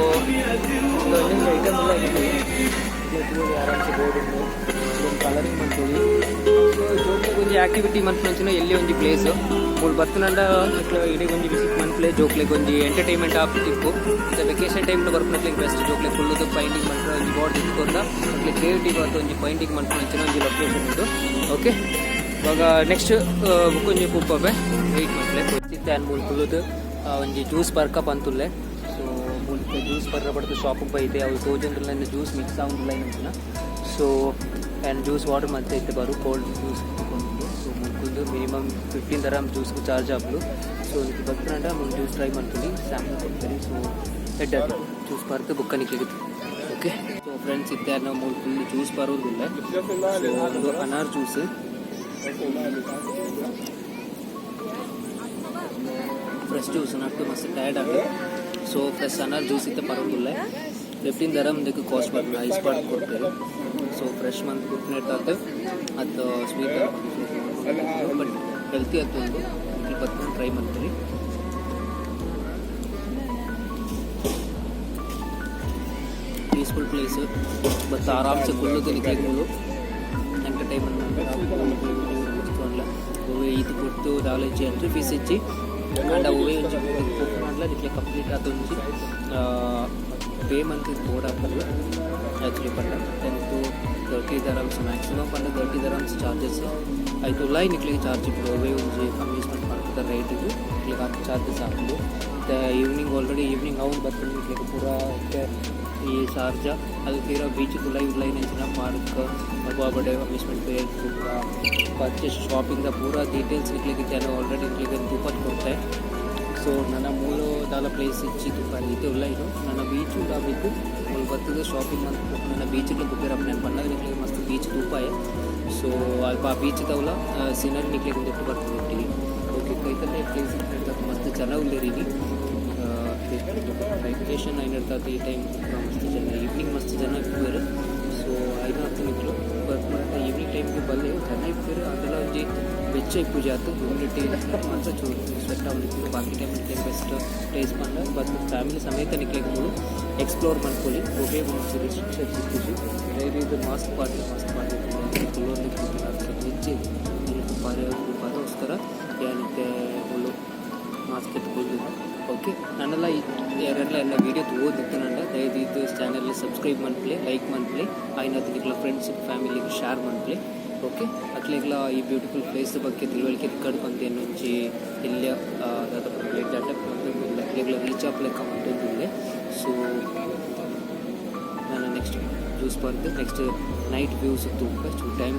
ಒಂದೊಂದು ಐಟಮ್ ಎಲ್ಲ ಇದೆ ಆರಾಮ್ಸೆ ಬೋರ್ಡ್ ಉಂಟು ಒಂದು ಕಲರಿಂಗ್ ಮಾಡ್ಕೊಳ್ಳಿ ಜೋಕ್ಲೆಗ್ ಒಂಜಿ ಆಕ್ಟಿವಿಟಿ ಮನ್ಪುನಂಚಿನ ಎಲ್ಲಿ ಒಂಜಿ ಪ್ಲೇಸ್ ಮೂಲು ಬತ್ತನಂಡ ಇಡೀ ಒಂಜಿ ವಿಸಿಟ್ ಮನ್ಪುಲೆ ಜೋಕ್ಲೆಗ್ ಒಂಜಿ ಎಂಟರ್ಟೈನ್ಮೆಂಟ್ ಆಪ್ ತಿಕ್ಕು ಮತ್ತು ವೆಕೇಷನ್ ಟೈಮ್ಲು ಬರ್ಪುನಕ್ಲೆಗ್ ಬೆಸ್ಟ್ ಜೋಕ್ಲೆಗ್ ಫುಲ್ಲುದು ಪೈಂಟಿಂಗ್ ಮನ್ಪುನ ಒಂಜಿ ಬೋರ್ಡ್ ತಿಕ್ಕೊಂಡ ಮಕ್ಳಿಗೆ ಕ್ರಿಯೇಟಿವ್ ಆತು ಒಂಜಿ ಪೈಂಟಿಂಗ್ ಮನ್ಪುನಂಚಿನ ಒಂಜಿ ಲೊಕೇಶನ್ ಉಂಟು ಓಕೆ ಇವಾಗ ನೆಕ್ಸ್ಟ್ ಬುಕ್ಕೊಂಜಿ ಪೂಪೆ ವೆಯ್ಟ್ ಮನ್ಪುಲೆ ಸಿತ್ತೆ ಅನ್ ಮೂಲು ಫುಲ್ಲುದು ಒಂಜಿ ಜ್ಯೂಸ್ ಬರ್ಕ ಪಂತುಲ್ಲೆ ಸೊ ಮೂಲು ಜ್ಯೂಸ್ ಬರ್ರ ಪಡ್ದು ಶಾಪಿಗೆ ಬೈದೆ ಅವು ತೋಜಂದ್ರಲ್ಲ ಜ್ಯೂಸ್ ಮಿಕ್ಸ್ ಆಗುದಿಲ್ಲ ಏನಂತಿನ ಸೊ ಆ್ಯಂಡ್ ಜ್ಯೂಸ್ ವಾಟರ್ ಮತ್ತೆ ಇತ್ತೆ ಬರು ಕೋಲ್ಡ್ ಜ್ಯೂಸ್ ತಗೊಂಡು ಸೊ ಮುಲ್ಕುಂದು ಮಿನಿಮಮ್ 15 dirham ಜ್ಯೂಸ್ಗೆ ಚಾರ್ಜ್ ಆಗ್ಲು ಸೊ ಇದು ಬರ್ಕೊಂಡ ಮುಂದೆ ಜ್ಯೂಸ್ ಟ್ರೈ ಮಾಡ್ತೀನಿ ಸ್ಯಾಂಪಲ್ ಕೊಡ್ತೀನಿ ಸೊ ಹೆಡ್ ಅದು ಜ್ಯೂಸ್ ಬರ್ದು ಬುಕ್ಕನಿಗೆ ಓಕೆ ಸೊ ಫ್ರೆಂಡ್ಸ್ ಇತ್ತೆ ನಾವು ಮೂರು ಫುಲ್ ಜ್ಯೂಸ್ ಬರೋದಿಲ್ಲ ಸೊ ಒಂದು ಅನಾರ್ ಜ್ಯೂಸ್ ಫ್ರೆಶ್ ಜ್ಯೂಸ್ ನಟ್ಟು ಮಸ್ತ್ ಟಯರ್ಡ್ ಆಗಿ ಸೊ ಫ್ರೆಶ್ ಅನಾರ್ ಜ್ಯೂಸ್ ಇತ್ತೆ ಬರೋದಿಲ್ಲ 15 dirham ಇದಕ್ಕೆ ಕಾಸ್ಟ್ ಬರ್ತದೆ ಐಸ್ ಪಾಟ್ ಕೊಡ್ತಾರೆ ಸೊ ಫ್ರೆಶ್ ಮಂತ್ ಕುಟ್ನೆಟ್ ಆಯ್ತು ಅದು ಸ್ವೀಟ್ ಬಟ್ ಹೆಲ್ತಿ ಆಯ್ತು ಒಂದು ಬತ್ಕೊಂಡು ಟ್ರೈ ಮಾಡ್ತೀವಿ ಪೀಸ್ಫುಲ್ ಪ್ಲೇಸ್ ಮತ್ತು ಆರಾಮ್ಸೆ ಕುಲ್ಲೋದು ನಿಕ್ಲಿಗಳು ಎಂಟರ್ಟೈನ್ಮೆಂಟ್ ಮಾಡ್ಕೊಂಡ್ಲ ಹೋಗಿ ಇದು ಕೊಟ್ಟು ದಾಲೇಜಿ ಎಂಟ್ರಿ ಫೀಸ್ ಇಚ್ಚಿ ಅಂಡ ಹೋಗಿ ಒಂಚು ಬುಕ್ ಮಾಡ್ಲ ನಿಕ್ಲೆ ಕಂಪ್ಲೀಟ್ ಆಯ್ತು ಒಂಚು ಪೇಮೆಂಟ್ ಬೋರ್ಡ್ ಹಾಕಲ್ಲ ಆ್ಯಕ್ಚುಲಿ ಪಂಡ 10 to 30 dirhams ಮ್ಯಾಕ್ಸಿಮಮ್ ಪಂಡ 30 dirhams ಚಾರ್ಜಸ್ ಆಯ್ತು ಉಲ್ಲಾಯಿ ನಿಕ್ಲಿಗೆ ಚಾರ್ಜ್ ఇప్పుడు ಹೋಗಿ ಒಂಜಿ ಅಮ್ಯೂಸ್ಮೆಂಟ್ ಪಾರ್ಕ್ದ ರೈಟ್ ಇದು ನಿಕ್ಲಿಗೆ ಅದು ಚಾರ್ಜಸ್ ಹಾಕೋದು ಮತ್ತು ಈವ್ನಿಂಗ್ ಆಲ್ರೆಡಿ ಈವ್ನಿಂಗ್ ಅವ್ನು ಬರ್ತೀನಿ ನಿಕ್ಲಿಗೆ ಪೂರ ಈ ಚಾರ್ಜ ಅದು ತೀರಾ ಬೀಚ್ ಉಲ್ಲಾಯಿ ನೆಂಚಿನ ಪಾರ್ಕ್ ಬಾಬಡೆ ಅಮ್ಯೂಸ್ಮೆಂಟ್ ಬೇರ್ ಪರ್ಚೇಸ್ ಶಾಪಿಂಗ್ದ ಪೂರ ಡೀಟೇಲ್ಸ್ ನಿಕ್ಲಿಗೆ ಜನ ಆಲ್ರೆಡಿ ನಿಕ್ಲಿಗೆ ತೂಪತ್ತು ಕೊಡ್ತಾರೆ ಸೊ ನನ್ನ ಮೂಲು ದಾಲ ಪ್ಲೇಸ್ ಇಚ್ಚಿತ್ತು ಇದು ಇಲ್ಲ ಇದು ನನ್ನ ಬೀಚ್ ಬಿದ್ದು ಮೂಲು ಬರ್ತದೆ ಶಾಪಿಂಗ್ ಅಂತ ನನ್ನ ಬೀಚಿಗೆ ಬುಕ್ಕಿರ ನಾನು ಬಂದಾಗ ನಿಕ್ಲಿಗೆ ಮಸ್ತ್ ಬೀಚ್ ತೂಪಾಯ ಸೊ ಅಲ್ಪ ಆ ಬೀಚ್ ತವಲ ಸೀನರಿ ನಿಕ್ಲಿಗೆ ಒಂದು ಇಟ್ಟು ಬರ್ತದೆ ಒಟ್ಟಿಗೆ ಓಕೆ ಕೈತಲ್ಲೇ ಪ್ಲೇಸ್ ಇರ್ತದೆ ಮಸ್ತ್ ಜನ ಉಳ್ಳೇರಿಗೆ ವೆಕೇಷನ್ ಏನಿರ್ತದೆ ಈ ಟೈಮ್ ಮಸ್ತ್ ಜನ ಈವ್ನಿಂಗ್ ಮಸ್ತ್ ಜನ ಇರ್ತಾರೆ ಸೊ ಐನಾರ್ತು ನಿಕ್ಲು ಬಟ್ ಈವ್ನಿಂಗ್ ಟೈಮ್ಗೆ ಬಲ್ಲೆ ಜನ ಇರ್ತಾರೆ ಅದೆಲ್ಲ ಒಂಜಿ ಬೆಚ್ಚ ಪೂಜೆ ಆಯ್ತು ಹ್ಯೂಮಿಡಿಟಿ ಮಾತ್ರ ಚೂರು ಸ್ವೆಟ್ ಆಗಲಿಕ್ಕೆ ಬಾಕಿ ಟೈಮ್ ಬೆಸ್ಟ್ ಪ್ಲೇಸ್ ಬಂದ ಬಟ್ ಫ್ಯಾಮಿಲಿ ಸಮೇತ ನಿಕ್ಲಿಗೆ ಮೂರು ಎಕ್ಸ್ಪ್ಲೋರ್ ಮಾಡ್ಕೊಳ್ಳಿ ಹೋಗೇ ಮುಂಚೆ ರಿಸ್ಟ್ರಿಕ್ಷನ್ಸ್ ಇತ್ತು ಡೈಲಿ ಇದು ಮಾಸ್ಕ್ ಪಾರ್ಟಿ ಕುಲ್ಲೋರ್ಲಿಕ್ಕೆ ಹೆಚ್ಚಿ ಪಾರೋಸ್ಕರ ಏನಕ್ಕೆ ಹುಲ್ಲು ಮಾಸ್ಕ್ ಎತ್ಕೊಂಡು ಓಕೆ ನನ್ನೆಲ್ಲ ಯಾರೆಲ್ಲ ಎಲ್ಲ ವೀಡಿಯೋ ಓದಿತ್ತು ನನ್ನ ದಯವಿಟ್ಟು ಚಾನಲ್ ಸಬ್ಸ್ಕ್ರೈಬ್ ಮಾಡ್ಕೊಳ್ಳಿ ಲೈಕ್ ಮಾಡ್ಕೊಳ್ಳಿ ಆಯ್ನದು ನಿಕ್ಲ ಫ್ರೆಂಡ್ಸ್ ಫ್ಯಾಮಿಲಿಗೆ ಶೇರ್ ಮಾಡ್ಕೊಳ್ಳಿ ಓಕೆ ಅಟ್ಲೆಗ್ಲ ಈ ಬ್ಯೂಟಿಫುಲ್ ಪ್ಲೇಸ್ ಬಗ್ಗೆ ತಿಳುವಳಿಕೆ ಕಡ್ಕೊಂಡೆ నుంచి ಇಲ್ಲಿ దాదాపు అట్లెగ్ల రీచ్ అప్ లెక్క ఉంటుంది సో ನಾನು ನೆಕ್ಸ್ಟ್ ಜ್ಯೂಸ್ ಬರ್ದು ನೆಕ್ಸ್ಟ್ ನೈಟ್ ವ್ಯೂಸ್ ತುಂಬ ಟೈಮ್